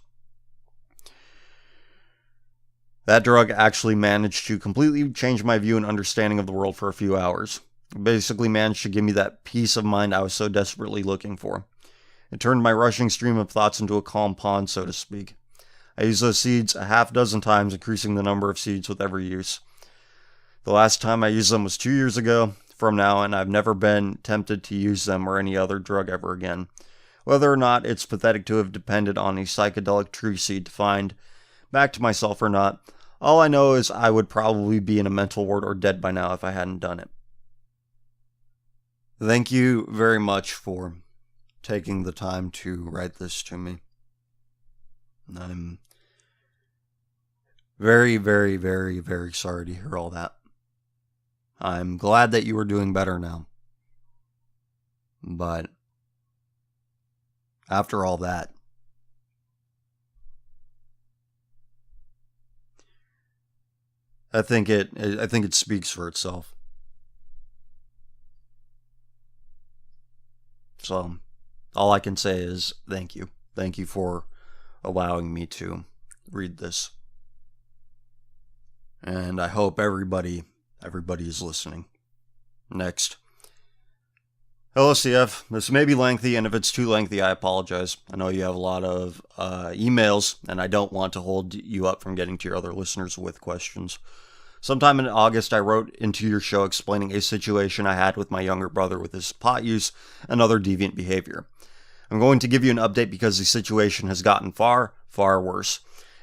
That drug actually managed to completely change my view and understanding of the world for a few hours. It basically managed to give me that peace of mind I was so desperately looking for. It turned my rushing stream of thoughts into a calm pond, so to speak. I used those seeds a half dozen times, increasing the number of seeds with every use. The last time I used them was 2 years ago from now, and I've never been tempted to use them or any other drug ever again. Whether or not it's pathetic to have depended on a psychedelic tree seed to find back to myself or not, all I know is I would probably be in a mental ward or dead by now if I hadn't done it. Thank you very much for taking the time to write this to me. I'm very, very, very, very sorry to hear all that. I'm glad that you are doing better now. But after all that, I think it speaks for itself. So, all I can say is thank you. Thank you for allowing me to read this. And I hope everybody is listening. Next. Hello, CF. This may be lengthy, and if it's too lengthy, I apologize. I know you have a lot of emails, and I don't want to hold you up from getting to your other listeners with questions. Sometime in August, I wrote into your show explaining a situation I had with my younger brother with his pot use and other deviant behavior. I'm going to give you an update because the situation has gotten far, far worse.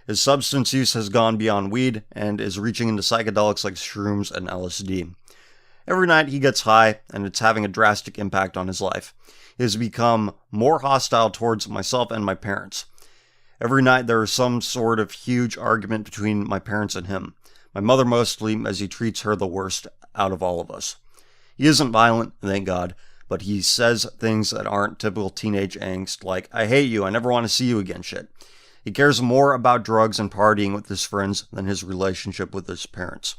His substance use has gone beyond weed and is reaching into psychedelics like shrooms and LSD. Every night he gets high, and it's having a drastic impact on his life. He has become more hostile towards myself and my parents. Every night there is some sort of huge argument between my parents and him. My mother mostly, as he treats her the worst out of all of us. He isn't violent, thank God, but he says things that aren't typical teenage angst, like, I hate you, I never want to see you again shit. He cares more about drugs and partying with his friends than his relationship with his parents.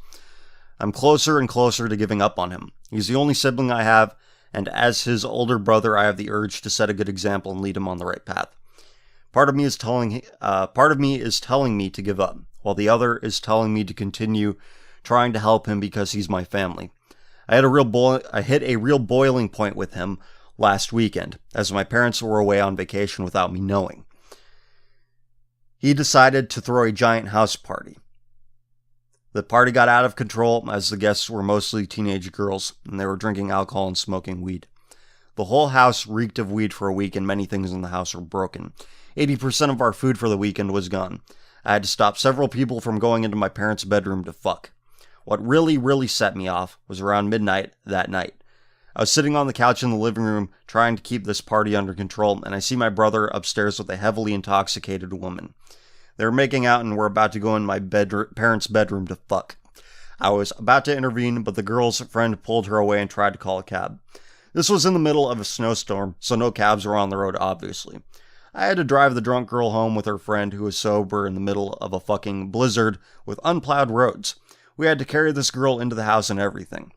I'm closer and closer to giving up on him. He's the only sibling I have, and as his older brother, I have the urge to set a good example and lead him on the right path. Part of me is telling me to give up, while the other is telling me to continue trying to help him because he's my family. I hit a real boiling point with him last weekend, as my parents were away on vacation without me knowing. He decided to throw a giant house party. The party got out of control as the guests were mostly teenage girls, and they were drinking alcohol and smoking weed. The whole house reeked of weed for a week, and many things in the house were broken. 80% of our food for the weekend was gone. I had to stop several people from going into my parents' bedroom to fuck. What really set me off was around midnight that night. I was sitting on the couch in the living room trying to keep this party under control, and I see my brother upstairs with a heavily intoxicated woman. They were making out and were about to go in my parents' bedroom to fuck. I was about to intervene, but the girl's friend pulled her away and tried to call a cab. This was in the middle of a snowstorm, so no cabs were on the road, obviously. I had to drive the drunk girl home with her friend who was sober in the middle of a fucking blizzard with unplowed roads. We had to carry this girl into the house and everything.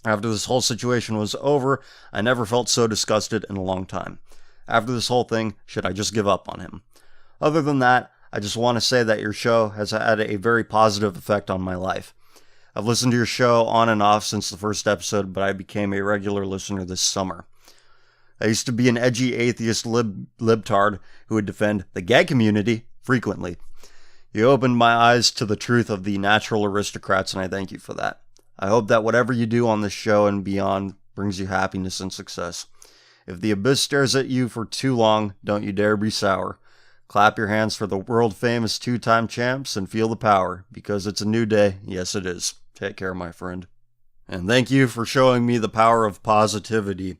After this whole situation was over, I never felt so disgusted in a long time. After this whole thing, should I just give up on him? Other than that, I just want to say that your show has had a very positive effect on my life. I've listened to your show on and off since the first episode, but I became a regular listener this summer. I used to be an edgy atheist libtard who would defend the gay community frequently. You opened my eyes to the truth of the natural aristocrats, and I thank you for that. I hope that whatever you do on this show and beyond brings you happiness and success. If the abyss stares at you for too long, don't you dare be sour. Clap your hands for the world-famous two-time champs and feel the power, because it's a new day. Yes, it is. Take care, my friend. And thank you for showing me the power of positivity.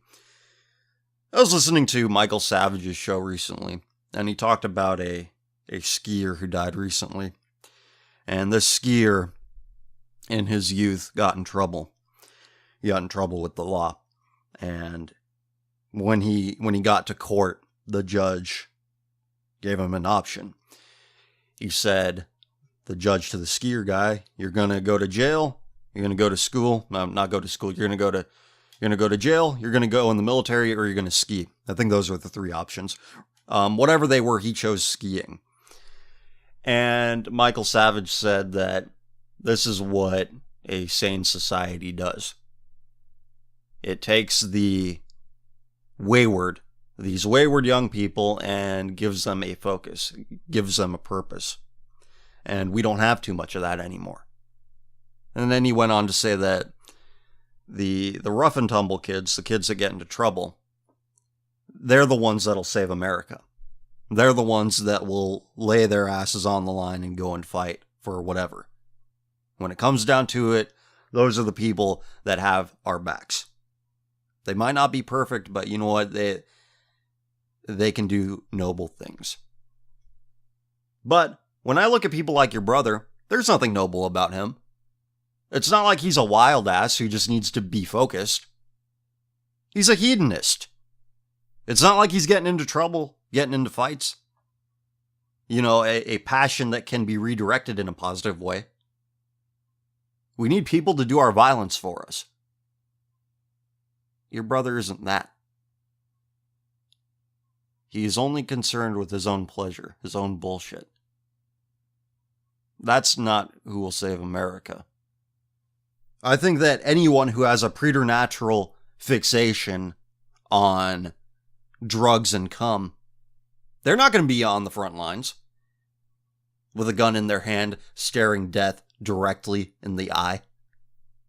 I was listening to Michael Savage's show recently, and he talked about a skier who died recently. And this skier, in his youth, got in trouble. He got in trouble with the law. And when he got to court, the judge gave him an option. He said, the judge to the skier guy, you're going to go to jail, you're going to go to school. No, not go to school. You're going to go to jail, you're going to go in the military, or you're going to ski. I think those were the three options. Whatever they were, he chose skiing. And Michael Savage said that this is what a sane society does. It takes these wayward young people and gives them a focus, gives them a purpose. And we don't have too much of that anymore. And then he went on to say that the rough and tumble kids, the kids that get into trouble, they're the ones that'll save America. They're the ones that will lay their asses on the line and go and fight for whatever. When it comes down to it, those are the people that have our backs. They might not be perfect, but you know what? They can do noble things. But when I look at people like your brother, there's nothing noble about him. It's not like he's a wild ass who just needs to be focused. He's a hedonist. It's not like he's getting into trouble, getting into fights. You know, a passion that can be redirected in a positive way. We need people to do our violence for us. Your brother isn't that. He is only concerned with his own pleasure, his own bullshit. That's not who will save America. I think that anyone who has a preternatural fixation on drugs and cum, they're not going to be on the front lines with a gun in their hand, staring death directly in the eye.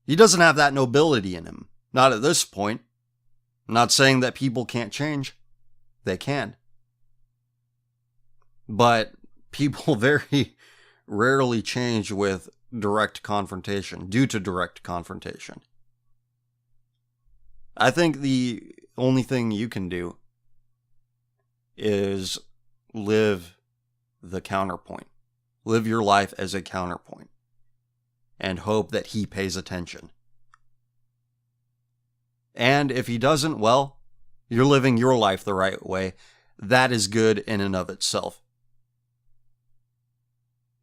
He doesn't have that nobility in him. Not at this point. I'm not saying that people can't change. They can. But people very rarely change with direct confrontation, due to direct confrontation. I think the only thing you can do is live the counterpoint. Live your life as a counterpoint. And hope that he pays attention. And if he doesn't, well, you're living your life the right way. That is good in and of itself.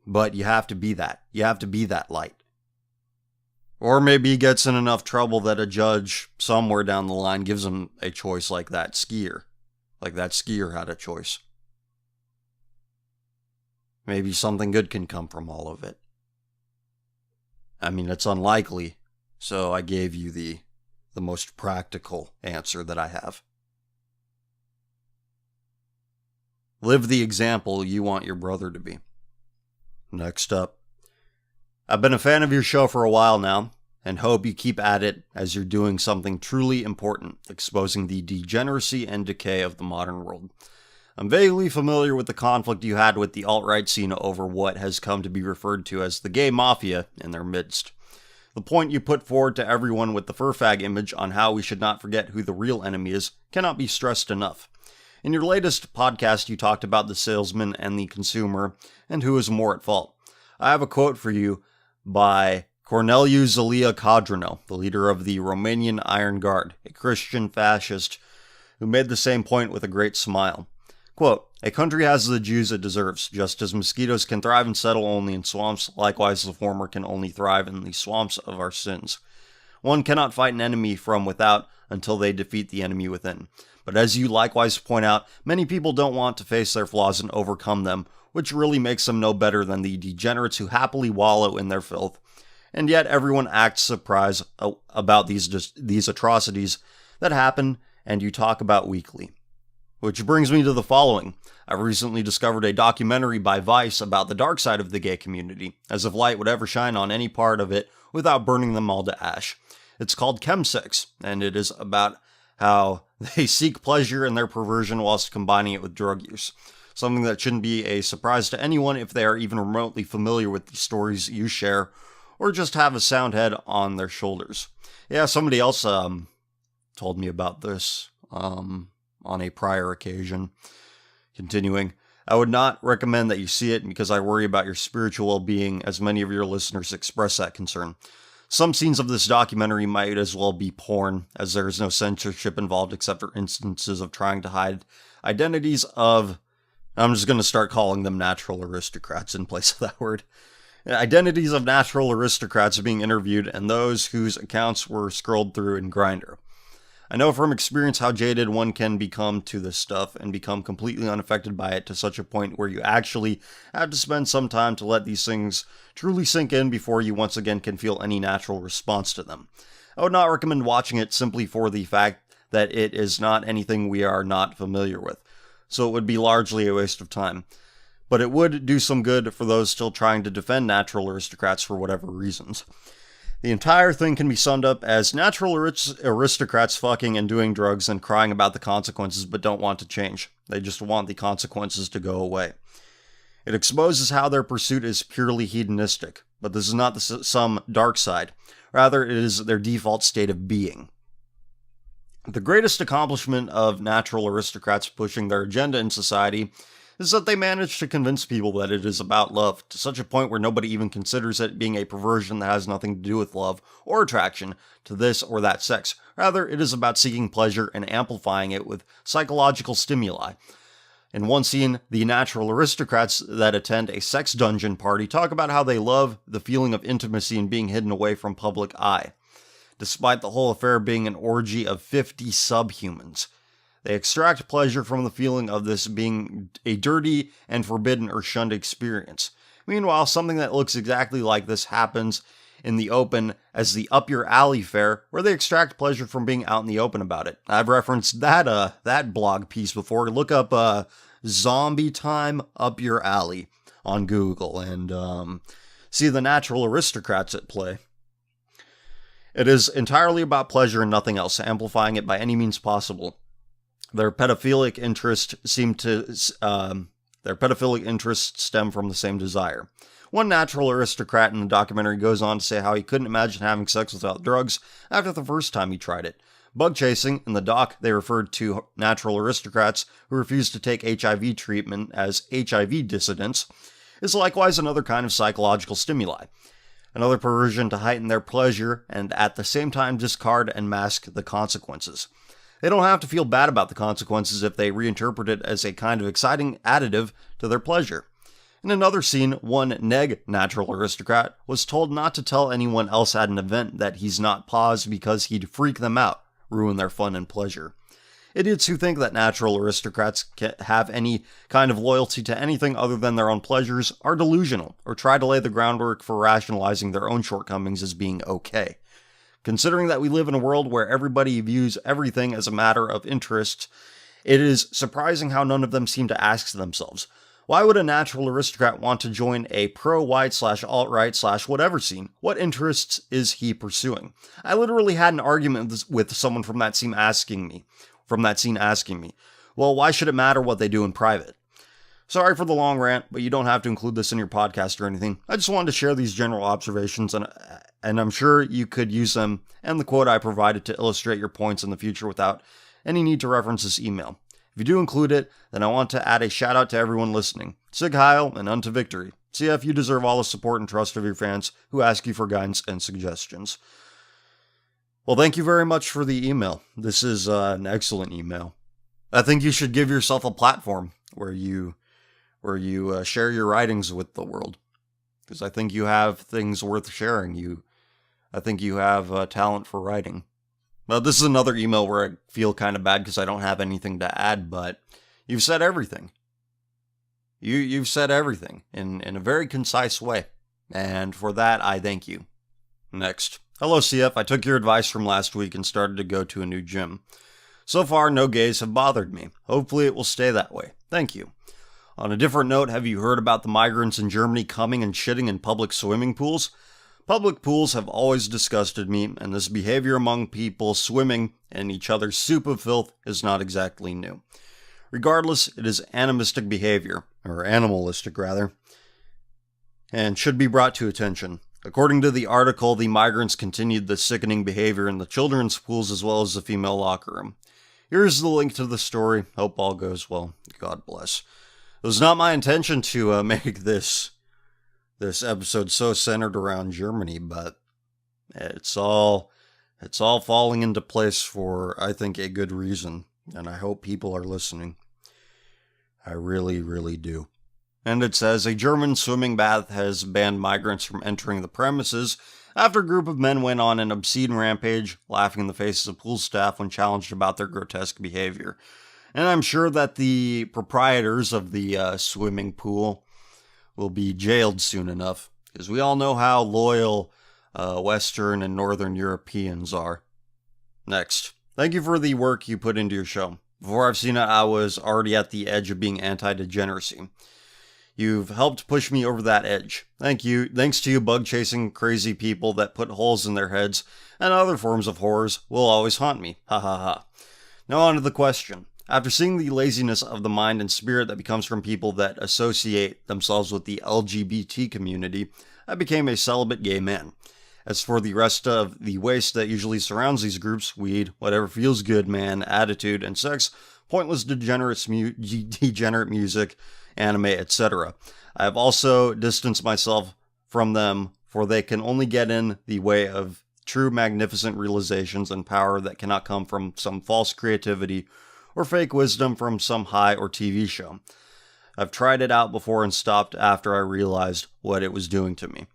But you have to be that. You have to be that light. Or maybe he gets in enough trouble that a judge somewhere down the line gives him a choice like that skier. Like that skier had a choice. Maybe something good can come from all of it. I mean, it's unlikely, so I gave you the most practical answer that I have. Live the example you want your brother to be. Next up. I've been a fan of your show for a while now, and hope you keep at it as you're doing something truly important, exposing the degeneracy and decay of the modern world. I'm vaguely familiar with the conflict you had with the alt-right scene over what has come to be referred to as the gay mafia in their midst. The point you put forward to everyone with the fur fag image on how we should not forget who the real enemy is cannot be stressed enough. In your latest podcast, you talked about the salesman and the consumer and who is more at fault. I have a quote for you by Corneliu Zelia Cadrino, the leader of the Romanian Iron Guard, a Christian fascist who made the same point with a great smile. Quote, "A country has the Jews it deserves. Just as mosquitoes can thrive and settle only in swamps, likewise the former can only thrive in the swamps of our sins. One cannot fight an enemy from without until they defeat the enemy within. But as you likewise point out, many people don't want to face their flaws and overcome them, which really makes them no better than the degenerates who happily wallow in their filth. And yet everyone acts surprised about these atrocities that happen and you talk about weekly. Which brings me to the following. I recently discovered a documentary by Vice about the dark side of the gay community, as if light would ever shine on any part of it without burning them all to ash. It's called Chemsex, and it is about how They seek pleasure in their perversion whilst combining it with drug use. Something that shouldn't be a surprise to anyone if they are even remotely familiar with the stories you share, or just have a sound head on their shoulders. Yeah, somebody else told me about this on a prior occasion. Continuing, I would not recommend that you see it because I worry about your spiritual well-being, as many of your listeners express that concern. Some scenes of this documentary might as well be porn, as there is no censorship involved except for instances of trying to hide identities of, I'm just going to start calling them natural aristocrats in place of that word. Identities of natural aristocrats being interviewed and those whose accounts were scrolled through in Grindr. I know from experience how jaded one can become to this stuff and become completely unaffected by it to such a point where you actually have to spend some time to let these things truly sink in before you once again can feel any natural response to them. I would not recommend watching it simply for the fact that it is not anything we are not familiar with, so it would be largely a waste of time. But it would do some good for those still trying to defend natural aristocrats for whatever reasons. The entire thing can be summed up as natural aristocrats fucking and doing drugs and crying about the consequences but don't want to change. They just want the consequences to go away. It exposes how their pursuit is purely hedonistic, but this is not some dark side. Rather, it is their default state of being. The greatest accomplishment of natural aristocrats pushing their agenda in society is that they manage to convince people that it is about love, to such a point where nobody even considers it being a perversion that has nothing to do with love or attraction to this or that sex. Rather, it is about seeking pleasure and amplifying it with psychological stimuli. In one scene, the natural aristocrats that attend a sex dungeon party talk about how they love the feeling of intimacy and being hidden away from public eye, despite the whole affair being an orgy of 50 subhumans. They extract pleasure from the feeling of this being a dirty and forbidden or shunned experience. Meanwhile, something that looks exactly like this happens in the open as the Up Your Alley fair, where they extract pleasure from being out in the open about it. I've referenced that blog piece before. Look up Zombie Time Up Your Alley on Google and see the natural aristocrats at play. It is entirely about pleasure and nothing else, amplifying it by any means possible. Their pedophilic interests stem from the same desire. One natural aristocrat in the documentary goes on to say how he couldn't imagine having sex without drugs after the first time he tried it. Bug chasing, in the doc, they referred to natural aristocrats who refuse to take HIV treatment as HIV dissidents, is likewise another kind of psychological stimuli. Another perversion to heighten their pleasure and at the same time discard and mask the consequences. They don't have to feel bad about the consequences if they reinterpret it as a kind of exciting additive to their pleasure. In another scene, one natural aristocrat was told not to tell anyone else at an event that he's not paused because he'd freak them out, ruin their fun and pleasure. Idiots who think that natural aristocrats can have any kind of loyalty to anything other than their own pleasures are delusional, or try to lay the groundwork for rationalizing their own shortcomings as being okay. Considering that we live in a world where everybody views everything as a matter of interest, it is surprising how none of them seem to ask themselves, why would a natural aristocrat want to join a pro-white/alt-right/whatever scene? What interests is he pursuing? I literally had an argument with someone from that scene asking me, well, why should it matter what they do in private? Sorry for the long rant, but you don't have to include this in your podcast or anything. I just wanted to share these general observations, and I'm sure you could use them and the quote I provided to illustrate your points in the future without any need to reference this email. If you do include it, then I want to add a shout out to everyone listening. Sig Heil and unto victory. CF, you deserve all the support and trust of your fans who ask you for guidance and suggestions. Well, thank you very much for the email. This is an excellent email. I think you should give yourself a platform where you share your writings with the world, because I think you have things worth sharing. I think you have talent for writing. Well, this is another email where I feel kind of bad because I don't have anything to add, but you've said everything. You've said everything in a very concise way, and for that, I thank you. Next. Hello, CF. I took your advice from last week and started to go to a new gym. So far, no gays have bothered me. Hopefully, it will stay that way. Thank you. On a different note, have you heard about the migrants in Germany coming and shitting in public swimming pools? Public pools have always disgusted me, and this behavior among people swimming in each other's soup of filth is not exactly new. Regardless, it is animalistic behavior, or animalistic rather, and should be brought to attention. According to the article, the migrants continued the sickening behavior in the children's pools as well as the female locker room. Here's the link to the story. Hope all goes well. God bless. It was not my intention to make this episode so centered around Germany, but it's all falling into place for, I think, a good reason, and I hope people are listening. I really, really do. And it says, a German swimming bath has banned migrants from entering the premises after a group of men went on an obscene rampage, laughing in the faces of pool staff when challenged about their grotesque behavior. And I'm sure that the proprietors of the swimming pool will be jailed soon enough, because we all know how loyal Western and Northern Europeans are. Next, thank you for the work you put into your show. Before I've seen it, I was already at the edge of being anti-degeneracy. You've helped push me over that edge. Thank you. Thanks to you bug-chasing crazy people that put holes in their heads and other forms of horrors will always haunt me. Ha ha ha. Now on to the question. After seeing the laziness of the mind and spirit that becomes from people that associate themselves with the LGBT community, I became a celibate gay man. As for the rest of the waste that usually surrounds these groups, weed, whatever feels good, man, attitude, and sex, pointless degenerate music, anime, etc. I have also distanced myself from them, for they can only get in the way of true magnificent realizations and power that cannot come from some false creativity or fake wisdom from some high or TV show. I've tried it out before and stopped after I realized what it was doing to me.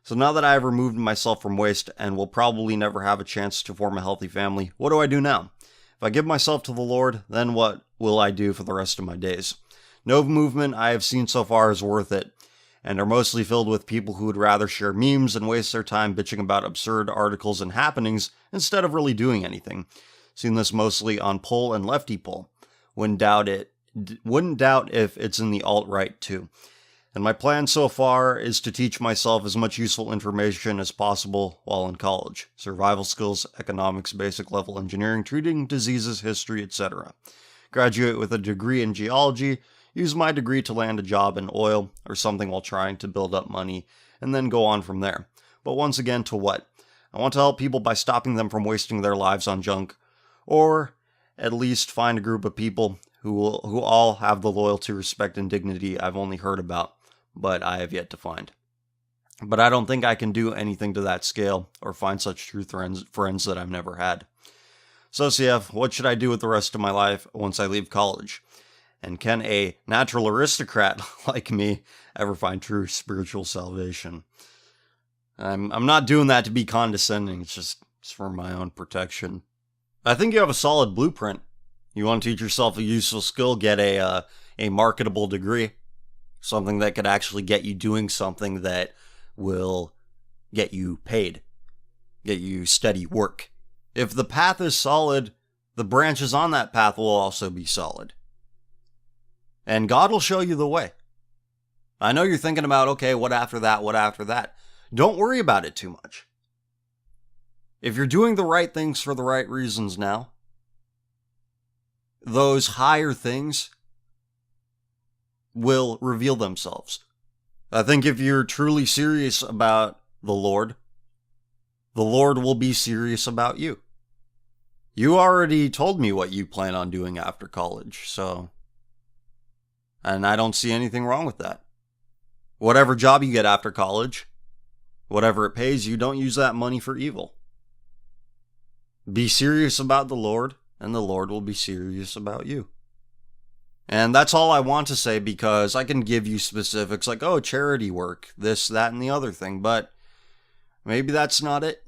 So now that I have removed myself from waste and will probably never have a chance to form a healthy family, what do I do now? If I give myself to the Lord, then what will I do for the rest of my days? No movement I have seen so far is worth it, and are mostly filled with people who would rather share memes and waste their time bitching about absurd articles and happenings instead of really doing anything. Seen this mostly on Pol and Lefty Pol. Wouldn't doubt if it's in the alt-right too. And my plan so far is to teach myself as much useful information as possible while in college. Survival skills, economics, basic level engineering, treating diseases, history, etc. Graduate with a degree in geology, use my degree to land a job in oil or something while trying to build up money, and then go on from there. But once again, to what? I want to help people by stopping them from wasting their lives on junk, or at least find a group of people who all have the loyalty, respect, and dignity I've only heard about, but I have yet to find. But I don't think I can do anything to that scale, or find such true friends that I've never had. So CF, what should I do with the rest of my life once I leave college? And can a natural aristocrat like me ever find true spiritual salvation? I'm not doing that to be condescending, it's for my own protection. I think you have a solid blueprint. You want to teach yourself a useful skill, get a marketable degree. Something that could actually get you doing something that will get you paid, get you steady work. If the path is solid, the branches on that path will also be solid. And God will show you the way. I know you're thinking about, okay, what after that, what after that? Don't worry about it too much. If you're doing the right things for the right reasons now, those higher things will reveal themselves. I think if you're truly serious about the Lord will be serious about you. You already told me what you plan on doing after college, and I don't see anything wrong with that. Whatever job you get after college, whatever it pays you, don't use that money for evil. Be serious about the Lord, and the Lord will be serious about you. And that's all I want to say, because I can give you specifics like, oh, charity work, this, that, and the other thing, but maybe that's not it.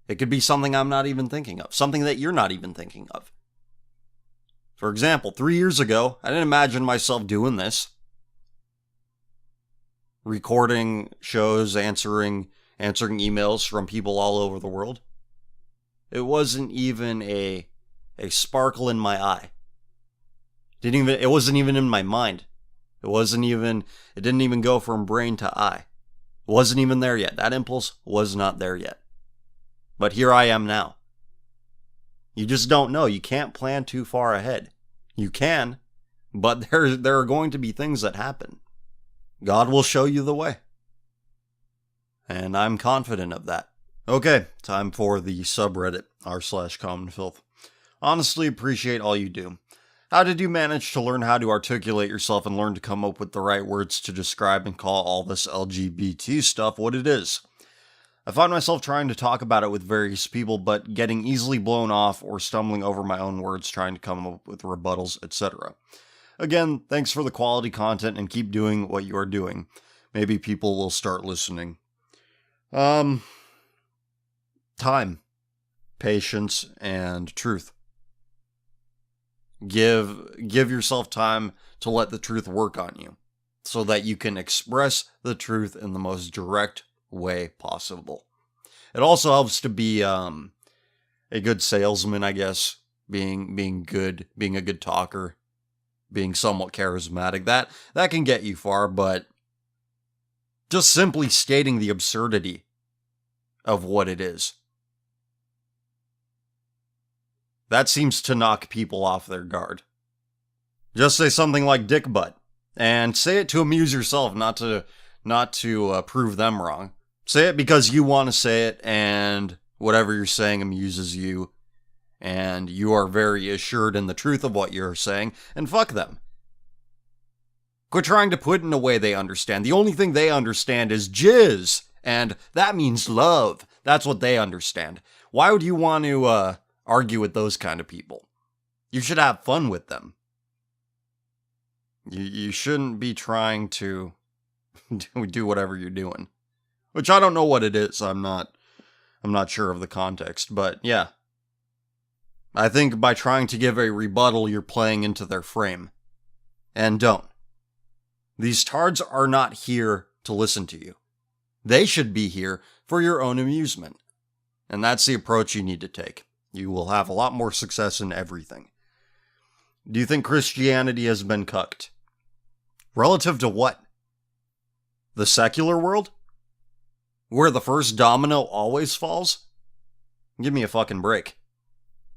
It could be something I'm not even thinking of, something that you're not even thinking of. For example, 3 years ago, I didn't imagine myself doing this. Recording shows, answering emails from people all over the world. It wasn't even a sparkle in my eye. It wasn't even in my mind. It didn't even go from brain to eye. Wasn't even there yet. That impulse was not there yet. But here I am now. You just don't know. You can't plan too far ahead. You can, but there are going to be things that happen. God will show you the way. And I'm confident of that. Okay, time for the subreddit, r/commonfilth. Honestly appreciate all you do. How did you manage to learn how to articulate yourself and learn to come up with the right words to describe and call all this LGBT stuff what it is? I find myself trying to talk about it with various people, but getting easily blown off or stumbling over my own words trying to come up with rebuttals, etc. Again, thanks for the quality content and keep doing what you are doing. Maybe people will start listening. Time, patience, and truth. Give yourself time to let the truth work on you so that you can express the truth in the most direct way possible. It also helps to be a good salesman, I guess, being good, being a good talker, being somewhat charismatic. That can get you far, but just simply stating the absurdity of what it is, that seems to knock people off their guard. Just say something like dick butt, and say it to amuse yourself, not to prove them wrong. Say it because you want to say it, and whatever you're saying amuses you, and you are very assured in the truth of what you're saying, and fuck them. Quit trying to put it in a way they understand. The only thing they understand is jizz, and that means love. That's what they understand. Why would you want to argue with those kind of people? You should have fun with them. You shouldn't be trying to do whatever you're doing. Which I don't know what it is. I'm not sure of the context, but yeah. I think by trying to give a rebuttal, you're playing into their frame. And don't. These tards are not here to listen to you. They should be here for your own amusement. And that's the approach you need to take. You will have a lot more success in everything. Do you think Christianity has been cucked? Relative to what? The secular world? Where the first domino always falls? Give me a fucking break.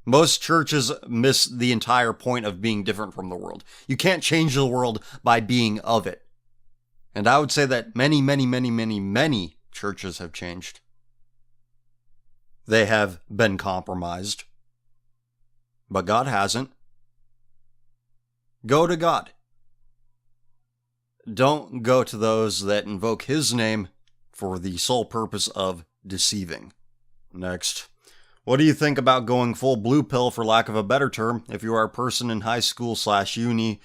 Most churches miss the entire point of being different from the world. You can't change the world by being of it. And I would say that many churches have changed. They have been compromised. But God hasn't. Go to God. Don't go to those that invoke His name for the sole purpose of deceiving. Next. What do you think about going full blue pill, for lack of a better term, if you are a person in high school/uni,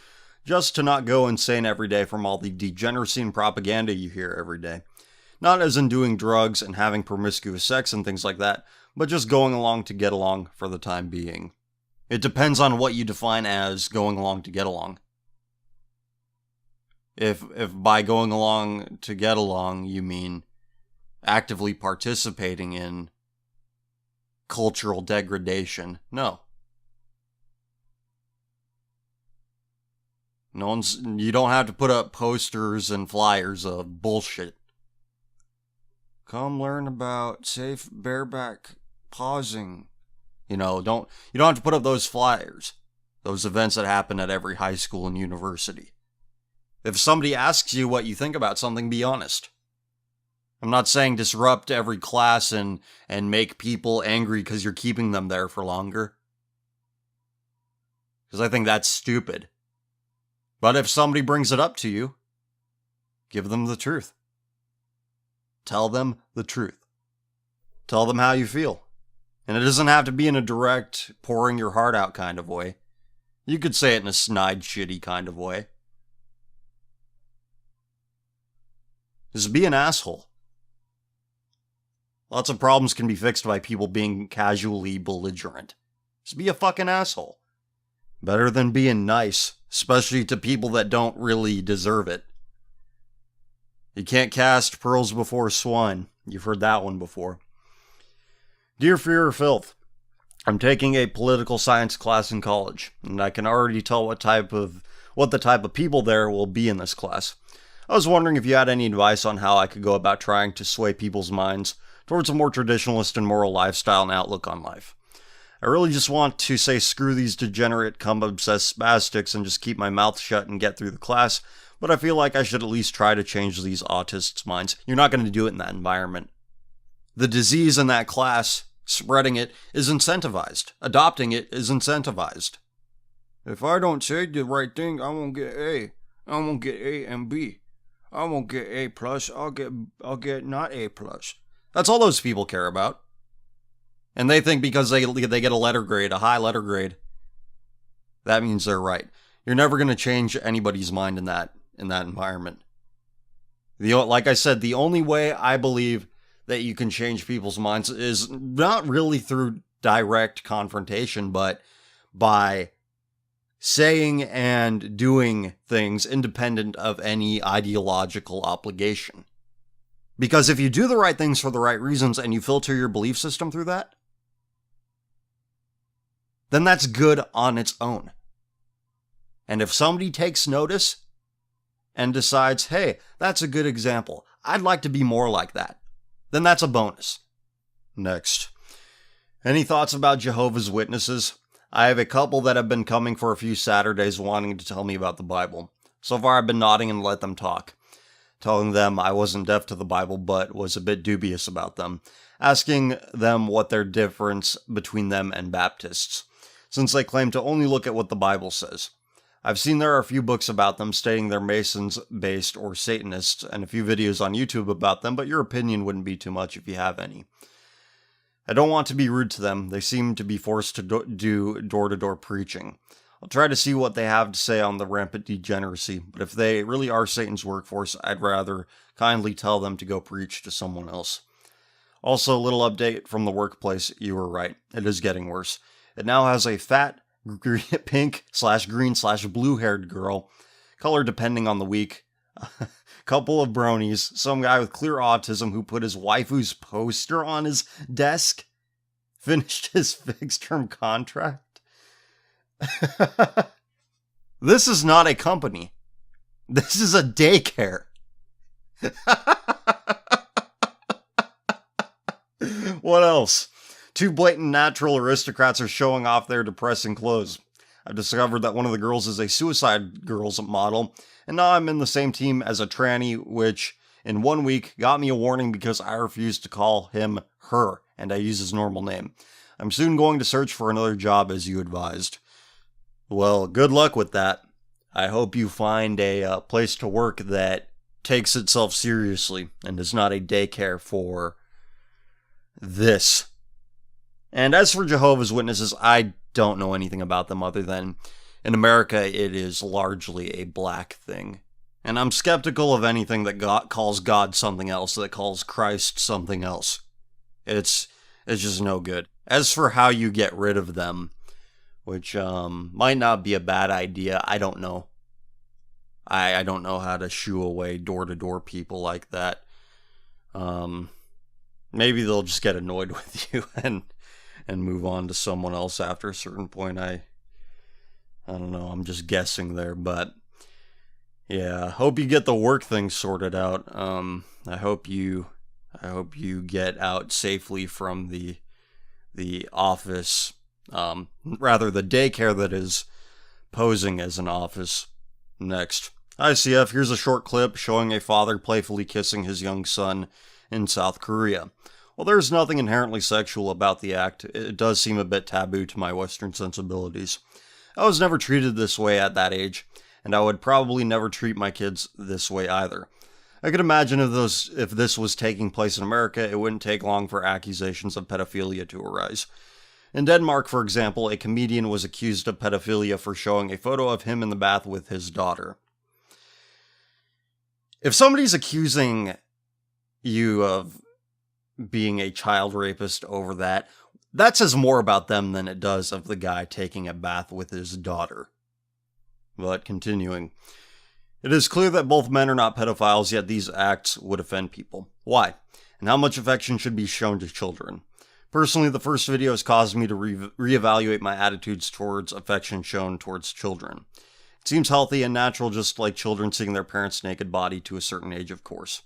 just to not go insane every day from all the degeneracy and propaganda you hear every day? Not as in doing drugs and having promiscuous sex and things like that, but just going along to get along for the time being. It depends on what you define as going along to get along. If by going along to get along you mean actively participating in cultural degradation, no. You don't have to put up posters and flyers of bullshit. Come learn about safe bareback pausing. You don't have to put up those flyers. Those events that happen at every high school and university. If somebody asks you what you think about something, be honest. I'm not saying disrupt every class and make people angry because you're keeping them there for longer. Because I think that's stupid. But if somebody brings it up to you, give them the truth. Tell them the truth. Tell them how you feel. And it doesn't have to be in a direct, pouring your heart out kind of way. You could say it in a snide, shitty kind of way. Just be an asshole. Lots of problems can be fixed by people being casually belligerent. Just be a fucking asshole. Better than being nice, especially to people that don't really deserve it. You can't cast pearls before swine. You've heard that one before. Dear Fear or Filth, I'm taking a political science class in college, and I can already tell what the type of people there will be in this class. I was wondering if you had any advice on how I could go about trying to sway people's minds towards a more traditionalist and moral lifestyle and outlook on life. I really just want to say screw these degenerate, cum-obsessed spastics and just keep my mouth shut and get through the class, but I feel like I should at least try to change these autists' minds. You're not going to do it in that environment. The disease in that class, spreading it, is incentivized. Adopting it is incentivized. If I don't say the right thing, I won't get A. I won't get A and B. I won't get A plus. I'll get not A plus. That's all those people care about. And they think because they get a letter grade, a high letter grade, that means they're right. You're never going to change anybody's mind in that environment. Like I said, the only way I believe that you can change people's minds is not really through direct confrontation, but by saying and doing things independent of any ideological obligation. Because if you do the right things for the right reasons and you filter your belief system through that, then that's good on its own. And if somebody takes notice and decides, hey, that's a good example, I'd like to be more like that, then that's a bonus. Next. Any thoughts about Jehovah's Witnesses? I have a couple that have been coming for a few Saturdays wanting to tell me about the Bible. So far I've been nodding and let them talk, telling them I wasn't deaf to the Bible but was a bit dubious about them, asking them what their difference between them and Baptists, since they claim to only look at what the Bible says. I've seen there are a few books about them stating they're Masons-based or Satanists, and a few videos on YouTube about them, but your opinion wouldn't be too much if you have any. I don't want to be rude to them. They seem to be forced to do door-to-door preaching. I'll try to see what they have to say on the rampant degeneracy, but if they really are Satan's workforce, I'd rather kindly tell them to go preach to someone else. Also, a little update from the workplace. You were right. It is getting worse. It now has a fat, pink/green/blue-haired girl, color depending on the week, couple of bronies, some guy with clear autism who put his waifu's poster on his desk, finished his fixed-term contract. This is not a company. This is a daycare. What else? Two blatant natural aristocrats are showing off their depressing clothes. I've discovered that one of the girls is a Suicide Girls model, and now I'm in the same team as a tranny, which in 1 week got me a warning because I refused to call him her, and I use his normal name. I'm soon going to search for another job as you advised. Well, good luck with that. I hope you find a place to work that takes itself seriously and is not a daycare for this. And as for Jehovah's Witnesses, I don't know anything about them other than in America it is largely a black thing. And I'm skeptical of anything that calls God something else, that calls Christ something else. It's just no good. As for how you get rid of them, which might not be a bad idea, I don't know. I don't know how to shoo away door-to-door people like that. Maybe they'll just get annoyed with you and move on to someone else after a certain point. I don't know, I'm just guessing there, but yeah, hope you get the work thing sorted out. I hope you get out safely from the office, rather the daycare that is posing as an office. Next. ICF, here's a short clip showing a father playfully kissing his young son in South Korea. While there's nothing inherently sexual about the act, it does seem a bit taboo to my Western sensibilities. I was never treated this way at that age, and I would probably never treat my kids this way either. I could imagine if this was taking place in America, it wouldn't take long for accusations of pedophilia to arise. In Denmark, for example, a comedian was accused of pedophilia for showing a photo of him in the bath with his daughter. If somebody's accusing you of being a child rapist over that says more about them than it does of the guy taking a bath with his daughter. But continuing. It is clear that both men are not pedophiles, yet these acts would offend people. Why? And how much affection should be shown to children? Personally, the first video has caused me to reevaluate my attitudes towards affection shown towards children. It seems healthy and natural, just like children seeing their parents' naked body to a certain age, of course.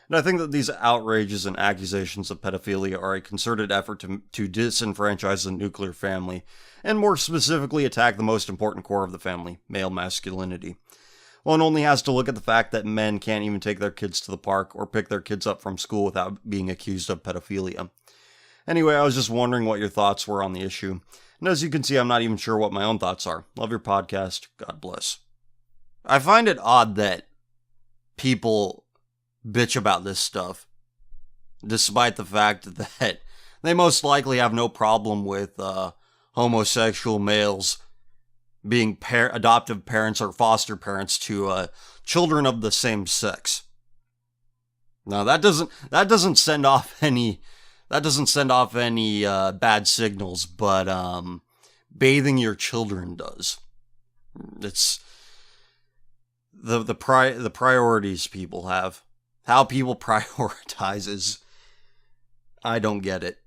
And I think that these outrages and accusations of pedophilia are a concerted effort to disenfranchise the nuclear family, and more specifically attack the most important core of the family, male masculinity. One only has to look at the fact that men can't even take their kids to the park or pick their kids up from school without being accused of pedophilia. Anyway, I was just wondering what your thoughts were on the issue. And as you can see, I'm not even sure what my own thoughts are. Love your podcast. God bless. I find it odd that people bitch about this stuff, despite the fact that they most likely have no problem with homosexual males being adoptive parents or foster parents to children of the same sex. Now that doesn't send off any bad signals, but bathing your children does. It's the priorities people have. How people prioritize is, I don't get it.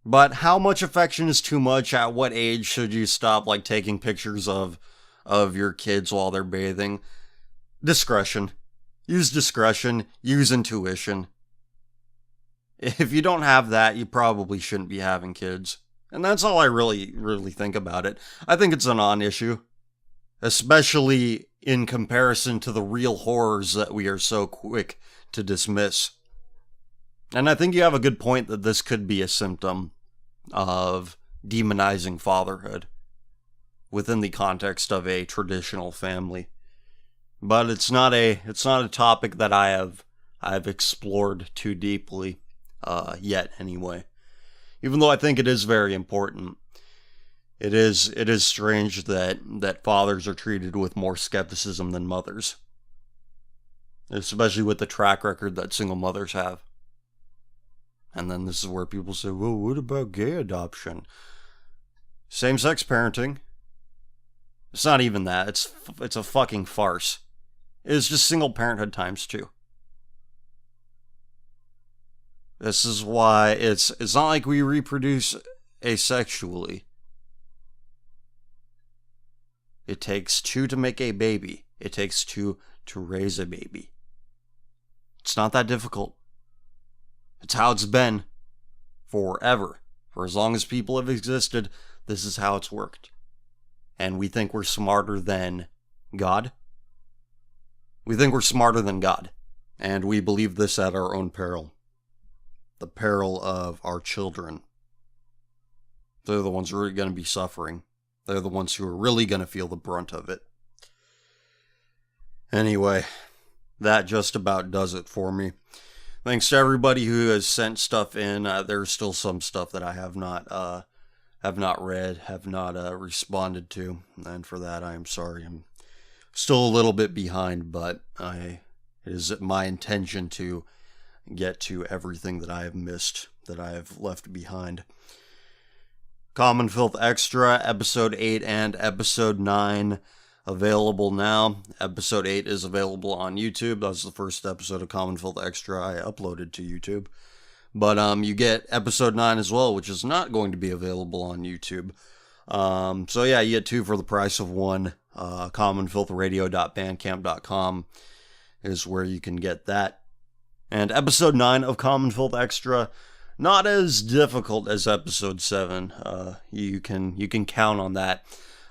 But how much affection is too much? At what age should you stop taking pictures of your kids while they're bathing? Discretion. Use discretion. Use intuition. If you don't have that, you probably shouldn't be having kids. And that's all I really think about it. I think it's a non-issue. Especially in comparison to the real horrors that we are so quick to dismiss. And I think you have a good point that this could be a symptom of demonizing fatherhood within the context of a traditional family. But it's not a topic that I've explored too deeply yet anyway. Even though I think it is very important. It is strange that fathers are treated with more skepticism than mothers. Especially with the track record that single mothers have. And then this is where people say, well, what about gay adoption? Same-sex parenting. It's not even that. It's a fucking farce. It's just single parenthood times 2. This is why it's not like we reproduce asexually. It takes 2 to make a baby. It takes 2 to raise a baby. It's not that difficult. It's how it's been forever. For as long as people have existed, this is how it's worked. And we think we're smarter than God. We think we're smarter than God. And we believe this at our own peril. The peril of our children. They're the ones who are going to be suffering. They're the ones who are really going to feel the brunt of it. Anyway, that just about does it for me. Thanks to everybody who has sent stuff in. There's still some stuff that I have not read, have not responded to, and for that I am sorry. I'm still a little bit behind, but it is my intention to get to everything that I have missed, that I have left behind. Common Filth Extra, Episode 8 and Episode 9 available now. Episode 8 is available on YouTube. That was the first episode of Common Filth Extra I uploaded to YouTube. But you get Episode 9 as well, which is not going to be available on YouTube. So yeah, you get 2 for the price of 1. commonfilthradio.bandcamp.com is where you can get that. And Episode 9 of Common Filth Extra, not as difficult as Episode 7. You can count on that.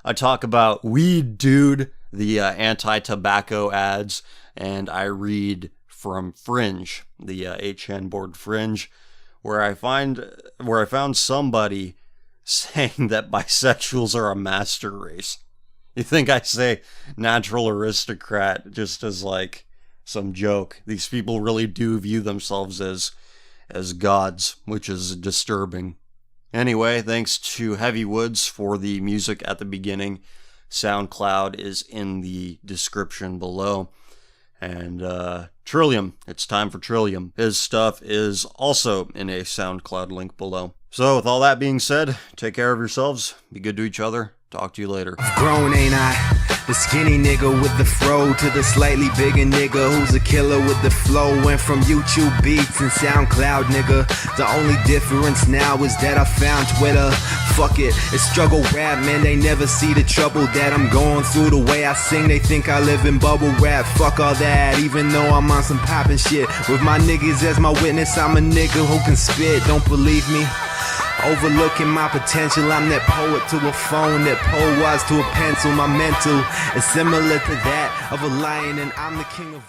I talk about Weed Dude, the anti-tobacco ads, and I read from Fringe, the 8chan board Fringe, where I found somebody saying that bisexuals are a master race. You think I say natural aristocrat just as some joke? These people really do view themselves as gods, which is disturbing. Anyway, thanks to Heavy Woods for the music at the beginning. SoundCloud is in the description below. And Trillium, it's time for Trillium. His stuff is also in a SoundCloud link below. So with all that being said, take care of yourselves, be good to each other, talk to you later. Grown, ain't I? The skinny nigga with the fro to the slightly bigger nigga who's a killer with the flow. Went from YouTube beats and SoundCloud, nigga. The only difference now is that I found Twitter. Fuck it, it's struggle rap, man. They never see the trouble that I'm going through. The way I sing, they think I live in bubble wrap. Fuck all that, even though I'm on some poppin' shit. With my niggas as my witness, I'm a nigga who can spit. Don't believe me? Overlooking my potential, I'm that poet to a phone, that poet was to a pencil. My mental is similar to that of a lion, and I'm the king of